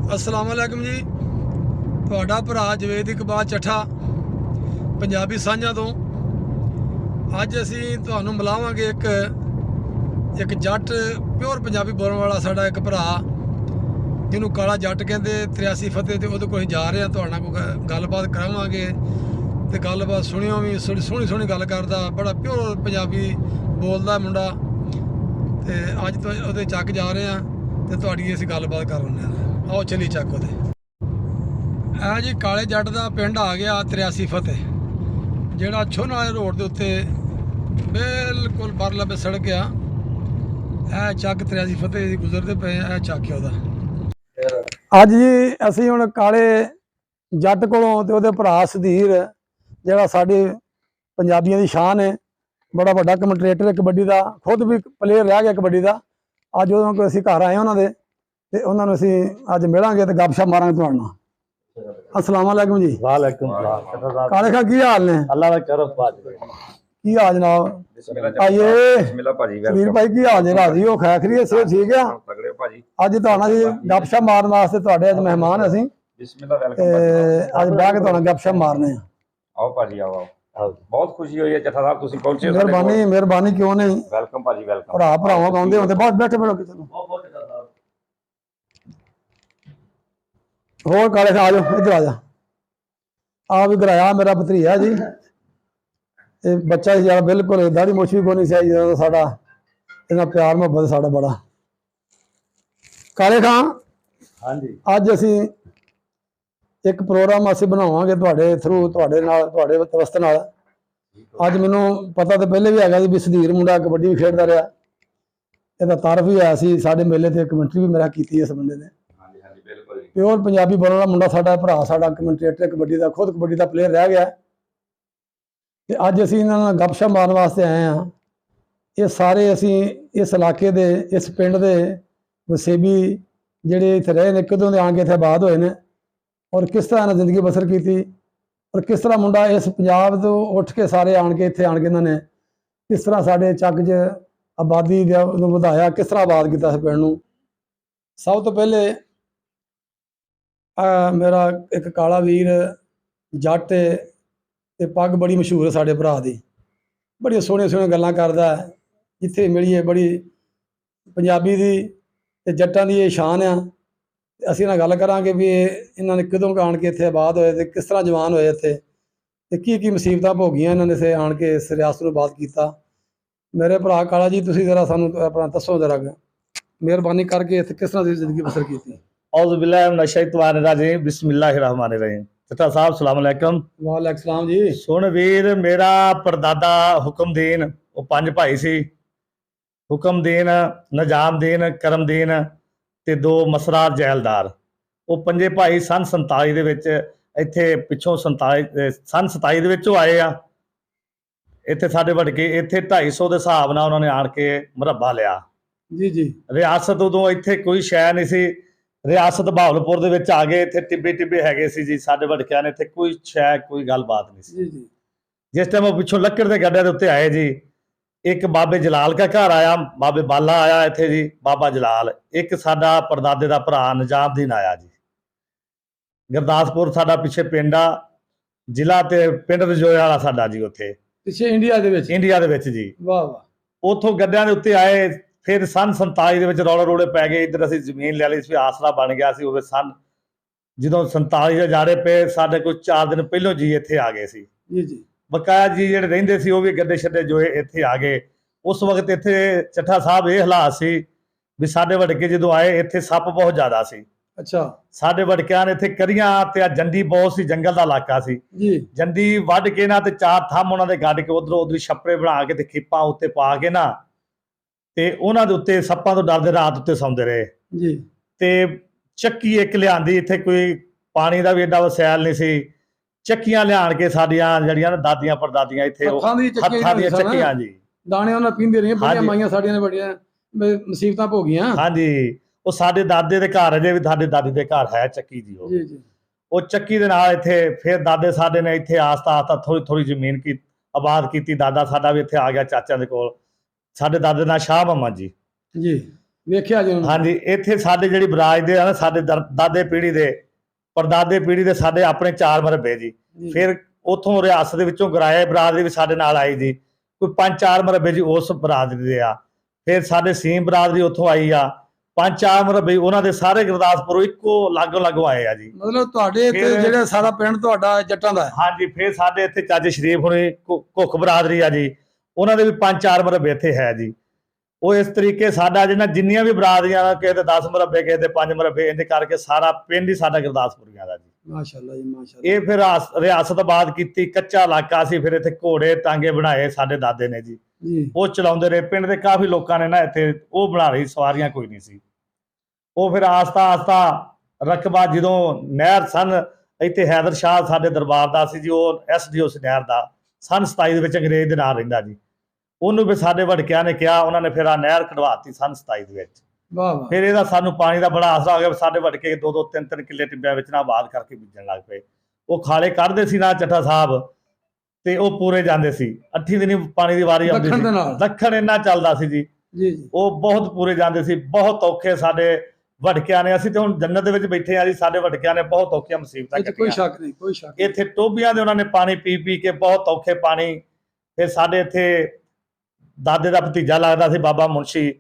अस्सलाम वालेकुम जी। ਤੁਹਾਡਾ ਭਰਾ ਜਵੇਦ ਇਕਬਾਲ ਚੱਠਾ ਪੰਜਾਬੀ ਸਾਂਝਾਂ ਤੋਂ। ਅੱਜ ਅਸੀਂ ਤੁਹਾਨੂੰ ਮਿਲਾਵਾਂਗੇ ਇੱਕ ਜੱਟ ਪਿਓਰ ਪੰਜਾਬੀ ਬੋਲਣ ਵਾਲਾ ਸਾਡਾ ਇੱਕ ਭਰਾ ਜਿਹਨੂੰ ਕਾਲਾ ਜੱਟ ਕਹਿੰਦੇ 83 ਫਤਿਹ, ਤੇ ਉਹਦੇ ਕੋਲ ਜਾ ਰਹੇ ਹਾਂ। ਤੁਹਾਡੇ ਨਾਲ ਕੋਈ ਗੱਲਬਾਤ ਕਰਾਵਾਂਗੇ ਤੇ ਗੱਲਬਾਤ ਸੁਣਿਓ ਵੀ। ਸੋਹਣੀ ਗੱਲ ਕਰਦਾ, ਬੜਾ ਪਿਓਰ ਪੰਜਾਬੀ ਬੋਲਦਾ ਮੁੰਡਾ। ਤੇ ਅੱਜ ਤੋਂ ਉਹਦੇ ਚੱਕ ਜਾ ਰਹੇ ਹਾਂ ਤੇ ਤੁਹਾਡੀ ਅਸੀਂ ਗੱਲਬਾਤ ਕਰ ਲੈਂਦੇ ਹਾਂ। ਆਓ ਚੱਲੀ ਚੱਕ ਉਹਦੇ। ਇਹ ਜੀ ਕਾਲੇ ਜੱਟ ਦਾ ਪਿੰਡ ਆ ਗਿਆ 83 ਫਤਿਹ, ਜਿਹੜਾ ਛੋਹਣ ਵਾਲੇ ਰੋਡ ਦੇ ਉੱਤੇ ਬਿਲਕੁਲ ਪਰਲੇ ਸੜਕ ਆ। ਇਹ ਚੱਕ 83 ਫਤਿਹ ਦੀ ਗੁਜ਼ਰਦੇ ਪਏ ਆ। ਇਹ ਚੱਕ ਉਹਦਾ। ਅੱਜ ਜੀ ਅਸੀਂ ਹੁਣ ਕਾਲੇ ਜੱਟ ਕੋਲੋਂ ਤੇ ਉਹਦੇ ਭਰਾ ਸੁਧੀਰ, ਜਿਹੜਾ ਸਾਡੇ ਪੰਜਾਬੀਆਂ ਦੀ ਸ਼ਾਨ ਹੈ, ਬੜਾ ਵੱਡਾ ਕਮੈਂਟੇਟਰ ਕਬੱਡੀ ਦਾ, ਖੁਦ ਵੀ ਪਲੇਅਰ ਰਹਿ ਗਿਆ ਕਬੱਡੀ ਦਾ। ਅੱਜ ਉਹਨਾਂ ਕੋਲ ਅਸੀਂ ਘਰ ਆਏ ਉਹਨਾਂ ਦੇ, ਤੇ ਉਹਨਾਂ ਨੂੰ ਅਸੀਂ ਅੱਜ ਮਿਲਾਂਗੇ ਤੇ ਗੱਪਸ਼ਪ ਮਾਰਾਂਗੇ ਤੁਹਾਡੇ ਨਾਲ। अस्सलाम वालेकुम जी। वालेकुम सलाम। काले खां की हाल ने? अल्लाह का करम पाजी। की हाल जनाब? आइए बिस्मिल्लाह पाजी। सुनील भाई की हाल ने? राजी हो? खैर खैरियत से ठीक है? तगड़े पाजी। ਅੱਜ ਤੁਹਾਡਾ ਜੀ ਗੱਪਸ਼ਪ ਮਾਰਨ ਵਾਸਤੇ ਤੁਹਾਡੇ ਅੱਜ ਮਹਿਮਾਨ ਅਸੀਂ। बिस्मिल्लाह वेलकम। ਅੱਜ ਬਹਿ ਕੇ ਤੁਹਾਡਾ ਗੱਪਸ਼ਪ ਮਾਰਨੇ ਆ। आओ पाजी आओ। बहुत खुशी हुई है जथा साहब ਤੁਸੀਂ ਪਹੁੰਚੇ। ਮਿਹਰਬਾਨੀ ਕਿਉਂ ਨਹੀਂ। वेलकम पाजी वेलकम। ਭਰਾਵਾਂ ਗਾਉਂਦੇ ਹੁੰਦੇ। ਬਹੁਤ ਬੈਠੇ ਚਲੋ। ਹੋਰ ਕਾਲੇ ਖਾਂ ਆ ਜਾਓ, ਇੱਧਰ ਆ ਜਾ। ਆ ਵੀ ਗਰਾਇਆ ਮੇਰਾ ਭਤਰੀਆ ਜੀ। ਇਹ ਬੱਚਾ ਯਾਰ ਬਿਲਕੁਲ ਦਾੜੀ ਮੁੱਛ ਵੀ ਕੋਈ ਨਹੀਂ ਸੀ ਜਦੋਂ ਸਾਡਾ ਇਹਨਾਂ ਪਿਆਰ ਮੁਹੱਬਤ ਸਾਡਾ ਬੜਾ। ਕਾਲੇ ਖਾਂ ਹਾਂਜੀ, ਅੱਜ ਅਸੀਂ ਇੱਕ ਪ੍ਰੋਗਰਾਮ ਅਸੀਂ ਬਣਾਵਾਂਗੇ ਤੁਹਾਡੇ ਥਰੂ, ਤੁਹਾਡੇ ਨਾਲ, ਤੁਹਾਡੇ ਵਸਤ ਨਾਲ। ਅੱਜ ਮੈਨੂੰ ਪਤਾ ਤਾਂ ਪਹਿਲੇ ਵੀ ਹੈਗਾ ਸੀ ਵੀ ਸੁਧੀਰ ਮੁੰਡਾ ਕਬੱਡੀ ਵੀ ਖੇਡਦਾ ਰਿਹਾ। ਇਹਦਾ ਤਾਰਫ ਵੀ ਆਇਆ ਸੀ ਸਾਡੇ ਮੇਲੇ ਤੇ, ਕਮੈਂਟਰੀ ਵੀ ਮੇਰਾ ਕੀਤੀ ਇਸ ਬੰਦੇ ਨੇ। ਪਿਓਰ ਪੰਜਾਬੀ ਬੋਲਣ ਵਾਲਾ ਮੁੰਡਾ ਸਾਡਾ ਭਰਾ, ਸਾਡਾ ਕਮੈਂਟੇਟਰ ਕਬੱਡੀ ਦਾ, ਖੁਦ ਕਬੱਡੀ ਦਾ ਪਲੇਅਰ ਰਹਿ ਗਿਆ। ਤੇ ਅੱਜ ਅਸੀਂ ਇਹਨਾਂ ਨਾਲ ਗੱਪਸ਼ਪ ਮਾਰਨ ਵਾਸਤੇ ਆਏ ਹਾਂ। ਇਹ ਸਾਰੇ ਅਸੀਂ ਇਸ ਇਲਾਕੇ ਦੇ, ਇਸ ਪਿੰਡ ਦੇ ਵਸੇਬੀ ਜਿਹੜੇ ਇੱਥੇ ਰਹੇ ਨੇ, ਕਦੋਂ ਦੇ ਆਣ ਕੇ ਇੱਥੇ ਆਬਾਦ ਹੋਏ ਨੇ, ਔਰ ਕਿਸ ਤਰ੍ਹਾਂ ਇਹਨਾਂ ਜ਼ਿੰਦਗੀ ਬਸਰ ਕੀਤੀ, ਔਰ ਕਿਸ ਤਰ੍ਹਾਂ ਮੁੰਡਾ ਇਸ ਪੰਜਾਬ ਤੋਂ ਉੱਠ ਕੇ ਸਾਰੇ ਆਣ ਕੇ ਇੱਥੇ ਆਣ ਕੇ ਇਹਨਾਂ ਨੇ ਕਿਸ ਤਰ੍ਹਾਂ ਸਾਡੇ ਚੱਕ 'ਚ ਆਬਾਦੀ ਨੂੰ ਵਧਾਇਆ, ਕਿਸ ਤਰ੍ਹਾਂ ਆਬਾਦ ਕੀਤਾ ਇਸ ਪਿੰਡ ਨੂੰ। ਸਭ ਤੋਂ ਪਹਿਲੇ ਮੇਰਾ ਇੱਕ ਕਾਲਾ ਵੀਰ ਜੱਟ ਤੇ ਪੱਗ ਬੜੀ ਮਸ਼ਹੂਰ ਹੈ ਸਾਡੇ ਭਰਾ ਦੀ, ਬੜੀਆਂ ਸੋਹਣੀਆਂ ਗੱਲਾਂ ਕਰਦਾ। ਜਿੱਥੇ ਮਿਲੀਏ ਬੜੀ ਪੰਜਾਬੀ ਦੀ ਤੇ ਜੱਟਾਂ ਦੀ ਇਹ ਸ਼ਾਨ ਆ। ਅਸੀਂ ਇਹਨਾਂ ਗੱਲ ਕਰਾਂਗੇ ਵੀ ਇਹਨਾਂ ਨੇ ਕਦੋਂ ਆਣ ਕੇ ਇੱਥੇ ਆਬਾਦ ਹੋਏ ਤੇ ਕਿਸ ਤਰ੍ਹਾਂ ਜਵਾਨ ਹੋਏ ਇੱਥੇ, ਤੇ ਕੀ ਮੁਸੀਬਤਾਂ ਭੋਗੀਆਂ ਇਹਨਾਂ ਨੇ ਇੱਥੇ ਆਣ ਕੇ ਇਸ ਰਿਆਸਤ ਨੂੰ ਆਬਾਦ ਕੀਤਾ। ਮੇਰੇ ਭਰਾ ਕਾਲਾ ਜੀ, ਤੁਸੀਂ ਜ਼ਰਾ ਸਾਨੂੰ ਆਪਣਾ ਦੱਸੋ ਜ਼ਰਾ, ਮਿਹਰਬਾਨੀ ਕਰਕੇ ਇੱਥੇ ਕਿਸ ਤਰ੍ਹਾਂ ਦੀ ਜ਼ਿੰਦਗੀ ਬਸਰ ਕੀਤੀ। औज़ु बिल्लाहि मिनश शैतानिर रजीम, बिस्मिल्लाहिर रहमानिर रहीम। जथा साहब सलाम अलैकुम। वालेकुम सलाम जी। सुन वीर, मेरा परदादा हुक्मदीन, वो पंज भाई सी, हुक्मदीन, निजामदीन, करमदीन ते दो मसरार जैलदार। वो पंजे भाई सन 47 ਦੇ ਵਿੱਚ ਇੱਥੇ ਪਿੱਛੋਂ 47 सन 27 ਦੇ ਵਿੱਚੋਂ ਆਏ ਆ। ਇੱਥੇ ਸਾਡੇ ਵੜ ਕੇ ਇੱਥੇ 250 ਦੇ ਹਿਸਾਬ ਨਾਲ ਉਹਨਾਂ ਨੇ ਆਣ ਕੇ ਮੁਰੱਬਾ ਲਿਆ। ਜੀ। ਰਿਆਸਤ ਉਦੋਂ ਇੱਥੇ ਕੋਈ ਸ਼ੈ ਨਹੀਂ ਸੀ। ਰਿਆਸਤ ਬਹਾਵਲਪੁਰ ਦੇ ਵਿੱਚ ਆ ਗਏ, ਇੱਥੇ ਟਿੱਬੇ ਹੈਗੇ ਸੀ ਜੀ ਸਾਡੇ ਵੜਕਿਆਂ ਨੇ, ਇੱਥੇ ਕੋਈ ਸ਼ੈ ਕੋਈ ਗੱਲਬਾਤ ਨਹੀਂ ਸੀ ਜੀ। ਜਿਸ ਟਾਈਮ ਉਹ ਪਿੱਛੋਂ ਲੱਕੜ ਦੇ ਗੱਡਿਆਂ ਦੇ ਉੱਤੇ ਆਏ ਜੀ, ਇੱਕ ਬਾਬੇ ਜਲਾਲ ਦਾ ਘਰ ਆਇਆ, ਬਾਬੇ ਬਾਲਾ ਆਇਆ ਇੱਥੇ ਜੀ, ਬਾਬਾ ਜਲਾਲ। ਇੱਕ ਸਾਡਾ ਪਰਦਾਦੇ ਦਾ ਭਰਾ ਨਿਜ਼ਾਮਦੀਨ ਆਇਆ ਜੀ। ਗੁਰਦਾਸਪੁਰ ਸਾਡਾ ਪਿੱਛੇ ਪਿੰਡ ਆ, ਜ਼ਿਲ੍ਹਾ ਤੇ ਪਿੰਡ ਰਜੋਏ ਵਾਲਾ ਸਾਡਾ ਜੀ, ਉੱਥੇ ਪਿੱਛੇ ਇੰਡੀਆ ਦੇ ਵਿੱਚ ਜੀ। ਵਾਹ। ਉੱਥੋਂ ਗੱਡਿਆਂ ਦੇ ਉੱਤੇ ਆਏ। ਫਿਰ सन 47 ਦੇ ਵਿੱਚ ਰੌਲੇ ਪੈ ਗਏ। ਇੱਧਰ ਅਸੀਂ ਜ਼ਮੀਨ ਲੈ ਲਈ ਸੀ, ਆਸਰਾ ਬਣ ਗਿਆ ਸੀ। ਉਹ ਜਦੋਂ 47 ਦੇ ਜਾੜੇ ਪਏ, ਸਾਡੇ ਕੋਈ 4 ਦਿਨ ਪਹਿਲੋਂ ਜੀ ਇੱਥੇ ਆ ਗਏ ਸੀ ਜੀ। ਬਕਾਇਆ ਜੀ ਜਿਹੜੇ ਰਹਿੰਦੇ ਸੀ ਉਹ ਵੀ ਗੱਡੇ ਛੱਡੇ ਜੋਏ ਇੱਥੇ ਆ ਗਏ। ਉਸ ਵਕਤ ਇੱਥੇ ਚੱਠਾ ਸਾਹਿਬ ਇਹ ਹਾਲਾਤ ਸੀ ਵੀ ਸਾਡੇ ਵੜਕੇ ਜਦੋਂ ਆਏ ਇੱਥੇ ਸੱਪ ਬਹੁਤ ਜ਼ਿਆਦਾ ਸੀ। ਅੱਛਾ। ਸਾਡੇ ਵੜਕਿਆਂ ਨੇ ਇੱਥੇ ਕਰੀਆਂ ਤੇ ਆ ਜੰਡੀ ਬਹੁਤ ਸੀ, ਜੰਗਲ ਦਾ ਇਲਾਕਾ ਸੀ ਜੀ। ਜੰਡੀ ਵੱਢ ਕੇ ਨਾ ਤੇ 4 ਥੰਮ ਉਹਨਾਂ ਦੇ ਗੱਡ ਕੇ ਉਧਰੋਂ ਛੱਪੜੇ ਬਣਾ ਕੇ ਤੇ ਖਿੱਪਾਂ ਉੱਤੇ ਪਾ ਕੇ ਨਾ, ਤੇ ਉਹਨਾਂ ਦੇ ਉੱਤੇ ਸੱਪਾਂ ਤੋਂ ਡਰਦੇ ਰਾਤ ਉੱਤੇ ਸੌਂਦੇ ਰਹੇ ਜੀ। ਤੇ ਚੱਕੀ ਇੱਕ ਲਿਆਂਦੀ, ਇੱਥੇ ਕੋਈ ਪਾਣੀ ਦਾ ਵੀ ਏਡਾ ਵਸੈਲ ਨਹੀਂ ਸੀ। ਚੱਕੀਆਂ ਲਿਆਣ ਕੇ ਸਾਡੀਆਂ ਜਿਹੜੀਆਂ ਨਾ ਦਾਦੀਆਂ ਪੜਦਾਦੀਆਂ ਇੱਥੇ ਹੱਥਾਂ ਦੀਆਂ ਚੱਕੀਆਂ ਜੀ, ਦਾਣੇ ਉਹਨਾਂ ਪੀਂਦੇ ਰਹੀਆਂ, ਬੜੀਆਂ ਮਾਈਆਂ ਸਾਡੀਆਂ ਨੇ ਬੜੀਆਂ ਮੁਸੀਬਤਾਂ ਭੋਗੀਆਂ। ਹਾਂਜੀ, ਉਹ ਸਾਡੇ ਦਾਦੇ ਦੇ ਘਰ ਅਜੇ ਵੀ, ਸਾਡੇ ਦਾਦੀ ਦੇ ਘਰ ਹੈ ਚੱਕੀ ਜੀ। ਉਹ ਚੱਕੀ ਦੇ ਨਾਲ ਇੱਥੇ ਫਿਰ ਦਾਦੇ ਸਾਡੇ ਨੇ ਇੱਥੇ ਆਸਤਾ ਥੋੜੀ ਜ਼ਮੀਨ ਕੀ ਆਬਾਦ ਕੀਤੀ। ਦਾਦਾ ਸਾਡਾ ਵੀ ਇੱਥੇ ਆ ਗਿਆ ਚਾਚਿਆਂ ਦੇ ਕੋਲ। ਸਾਡੇ ਦਾਦੇ ਦਾ ਸ਼ਾਹ ਮਾਮਾ ਜੀ। ਵੇਖਿਆ ਜੀ ਉਹਨੂੰ। ਹਾਂਜੀ, ਇੱਥੇ ਸਾਡੇ ਜਿਹੜੀ ਬਰਾਜ ਦੇ ਆ ਨਾ, ਸਾਡੇ ਦਾਦੇ ਪੀੜ੍ਹੀ ਦੇ ਪਰਦਾਦੇ ਪੀੜ੍ਹੀ ਦੇ ਸਾਡੇ ਆਪਣੇ 4 ਮਰਬੇ ਜੀ। ਜੀ। ਫਿਰ ਉੱਥੋਂ ਰਿਆਸਤ ਦੇ ਵਿੱਚੋਂ ਗਰਾਇਆ ਬਰਾਦਰੀ ਵੀ ਸਾਡੇ ਨਾਲ ਆਈ ਜੀ, ਕੋਈ 5-4 ਮਰਬੇ ਜੀ ਉਸ ਬਰਾਦਰੀ ਦੇ ਆ। ਫਿਰ ਸਾਡੇ ਸੀਮ ਬਰਾਦਰੀ ਉੱਥੋਂ ਆਈ ਆ, 5-4 ਮਰਬੇ ਉਹਨਾਂ ਦੇ ਸਾਰੇ ਗੁਰਦਾਸਪੁਰੋਂ ਇੱਕੋ ਲਾਗੋਂ ਲਾਗੋਂ ਆਏ ਆ ਜੀ। ਮਤਲਬ ਤੁਹਾਡੇ ਇੱਥੇ ਫਿਰ- ਜਿਹੜਾ ਸਾਰਾ ਪਿੰਡ ਤੁਹਾਡਾ ਜੱਟਾਂ ਦਾ ਹੈ। ਹਾਂਜੀ, ਫਿਰ ਸਾਡੇ ਇੱਥੇ ਚਾਚੇ ਸ਼ਰੀਫ ਹੁਣੇ ਘੁੱਖ ਬਰਾਦਰੀ ਆ ਜੀ, ਉਹਨਾਂ ਦੇ ਵੀ 5-4 ਮਰਬੇ ਇੱਥੇ ਹੈ ਜੀ। ਉਹ ਇਸ ਤਰੀਕੇ ਸਾਡਾ ਜਿਹੜਾ ਜਿੰਨੀਆਂ ਵੀ ਬਰਾਦਰੀਆਂ, ਕਿਸੇ ਦੇ 10 ਮਰਬੇ, ਕਿਸੇ ਦੇ 5 ਮਰਬੇ, ਇਹਦੇ ਕਰਕੇ ਸਾਰਾ ਪਿੰਡ ਹੀ ਸਾਡਾ ਗੁਰਦਾਸਪੁਰੀਆਂ ਦਾ ਜੀ। ਮਾਸ਼ਾਅੱਲਾ ਜੀ, ਮਾਸ਼ਾਅੱਲਾ। ਇਹ ਫਿਰ ਰਿਆਸਤ ਬਾਦ ਕੀਤੀ, ਕੱਚਾ ਇਲਾਕਾ ਸੀ, ਫਿਰ ਇੱਥੇ ਘੋੜੇ ਟਾਂਗੇ ਬਣਾਏ ਸਾਡੇ ਦਾਦੇ ਨੇ ਜੀ, ਜੀ ਉਹ ਚਲਾਉਂਦੇ ਰਹੇ। ਪਿੰਡ ਦੇ ਕਾਫੀ ਲੋਕਾਂ ਨੇ ਨਾ ਇੱਥੇ ਉਹ ਬਣਾ ਲਈ, ਸਵਾਰੀਆਂ ਕੋਈ ਨਹੀਂ ਸੀ। ਉਹ ਫਿਰ ਆਸਤਾ ਆਸਤਾ ਰਕਬਾ ਜਦੋਂ ਨਹਿਰ ਸਨ, ਇੱਥੇ ਹੈਦਰ ਸ਼ਾਹ ਸਾਡੇ ਦਰਬਾਰ ਦਾ ਸੀ ਜੀ, ਉਹ SDO ਸੀ ਨਹਿਰ ਦਾ, ਸਨ 27 ਦੇ ਵਿੱਚ ਅੰਗਰੇਜ਼ ਦੇ ਨਾਲ ਰਹਿੰਦਾ ਜੀ। ਉਹਨੂੰ ਵੀ ਸਾਡੇ ਵੜਕਿਆਂ ਨੇ ਕਿਹਾ, ਉਹਨਾਂ ਨੇ ਫਿਰ ਆ ਨਹਿਰ ਕਢਵਾਤੀ ਸਨ 27 ਦੇ ਵਿੱਚ। ਵਾਹ ਵਾਹ। ਫਿਰ ਇਹਦਾ ਸਾਨੂੰ ਪਾਣੀ ਦਾ ਬੜਾ ਆਸਰਾ ਹੋ ਗਿਆ। ਸਾਡੇ ਵੜਕੇ 2-2 3-3 ਕਿੱਲੇ ਟਿੱਬਿਆਂ ਵਿੱਚ ਨਾ ਆਬਾਦ ਕਰਕੇ ਬੀਜਣ ਲੱਗ ਪਏ। ਉਹ ਖਾਲੇ ਕੱਢਦੇ ਸੀ ਨਾ ਚੱਠਾ ਸਾਹਿਬ, ਤੇ ਉਹ ਪੂਰੇ ਜਾਂਦੇ ਸੀ। 8 ਦਿਨੀ ਪਾਣੀ ਦੀ ਵਾਰੀ ਆਉਂਦੀ ਦੱਖਣ ਦੇ ਸੀ, ਨਾਲ। ਦੱਖਣ ਇੰਨਾ ਚੱਲਦਾ ਸੀ ਜੀ। ਜੀ ਜੀ। ਉਹ ਬਹੁਤ ਪੂਰੇ ਜਾਂਦੇ ਸੀ, ਬਹੁਤ ਔਖੇ ਸਾਡੇ ਵੜਕਿਆਂ ਨੇ। ਅਸੀਂ ਤੇ ਹੁਣ ਜੰਨਤ ਦੇ ਵਿੱਚ ਬੈਠੇ ਆ ਜੀ, ਸਾਡੇ ਵੜਕਿਆਂ ਨੇ ਬਹੁਤ ਔਖੀਆਂ ਮੁਸੀਬਤਾਂ ਇਹ 'ਚ ਕੋਈ ਕੱਟੀਆਂ। ਸ਼ੱਕ ਨਹੀਂ, ਕੋਈ ਸ਼ੱਕ ਨਹੀਂ। ਇੱਥੇ ਟੋਬੀਆਂ ਦੇ ਉਹਨਾਂ ਨੇ ਪਾਣੀ ਪੀ ਪੀ ਕੇ ਬਹੁਤ ਔਖੇ ਪਾਣੀ। ਫਿਰ ਸਾਡੇ ਇੱਥੇ ਦਾਦੇ ਦਾ ਭਤੀਜਾ ਲੱਗਦਾ ਸੀ ਬਾਬਾ ਮੁਨਸ਼ੀ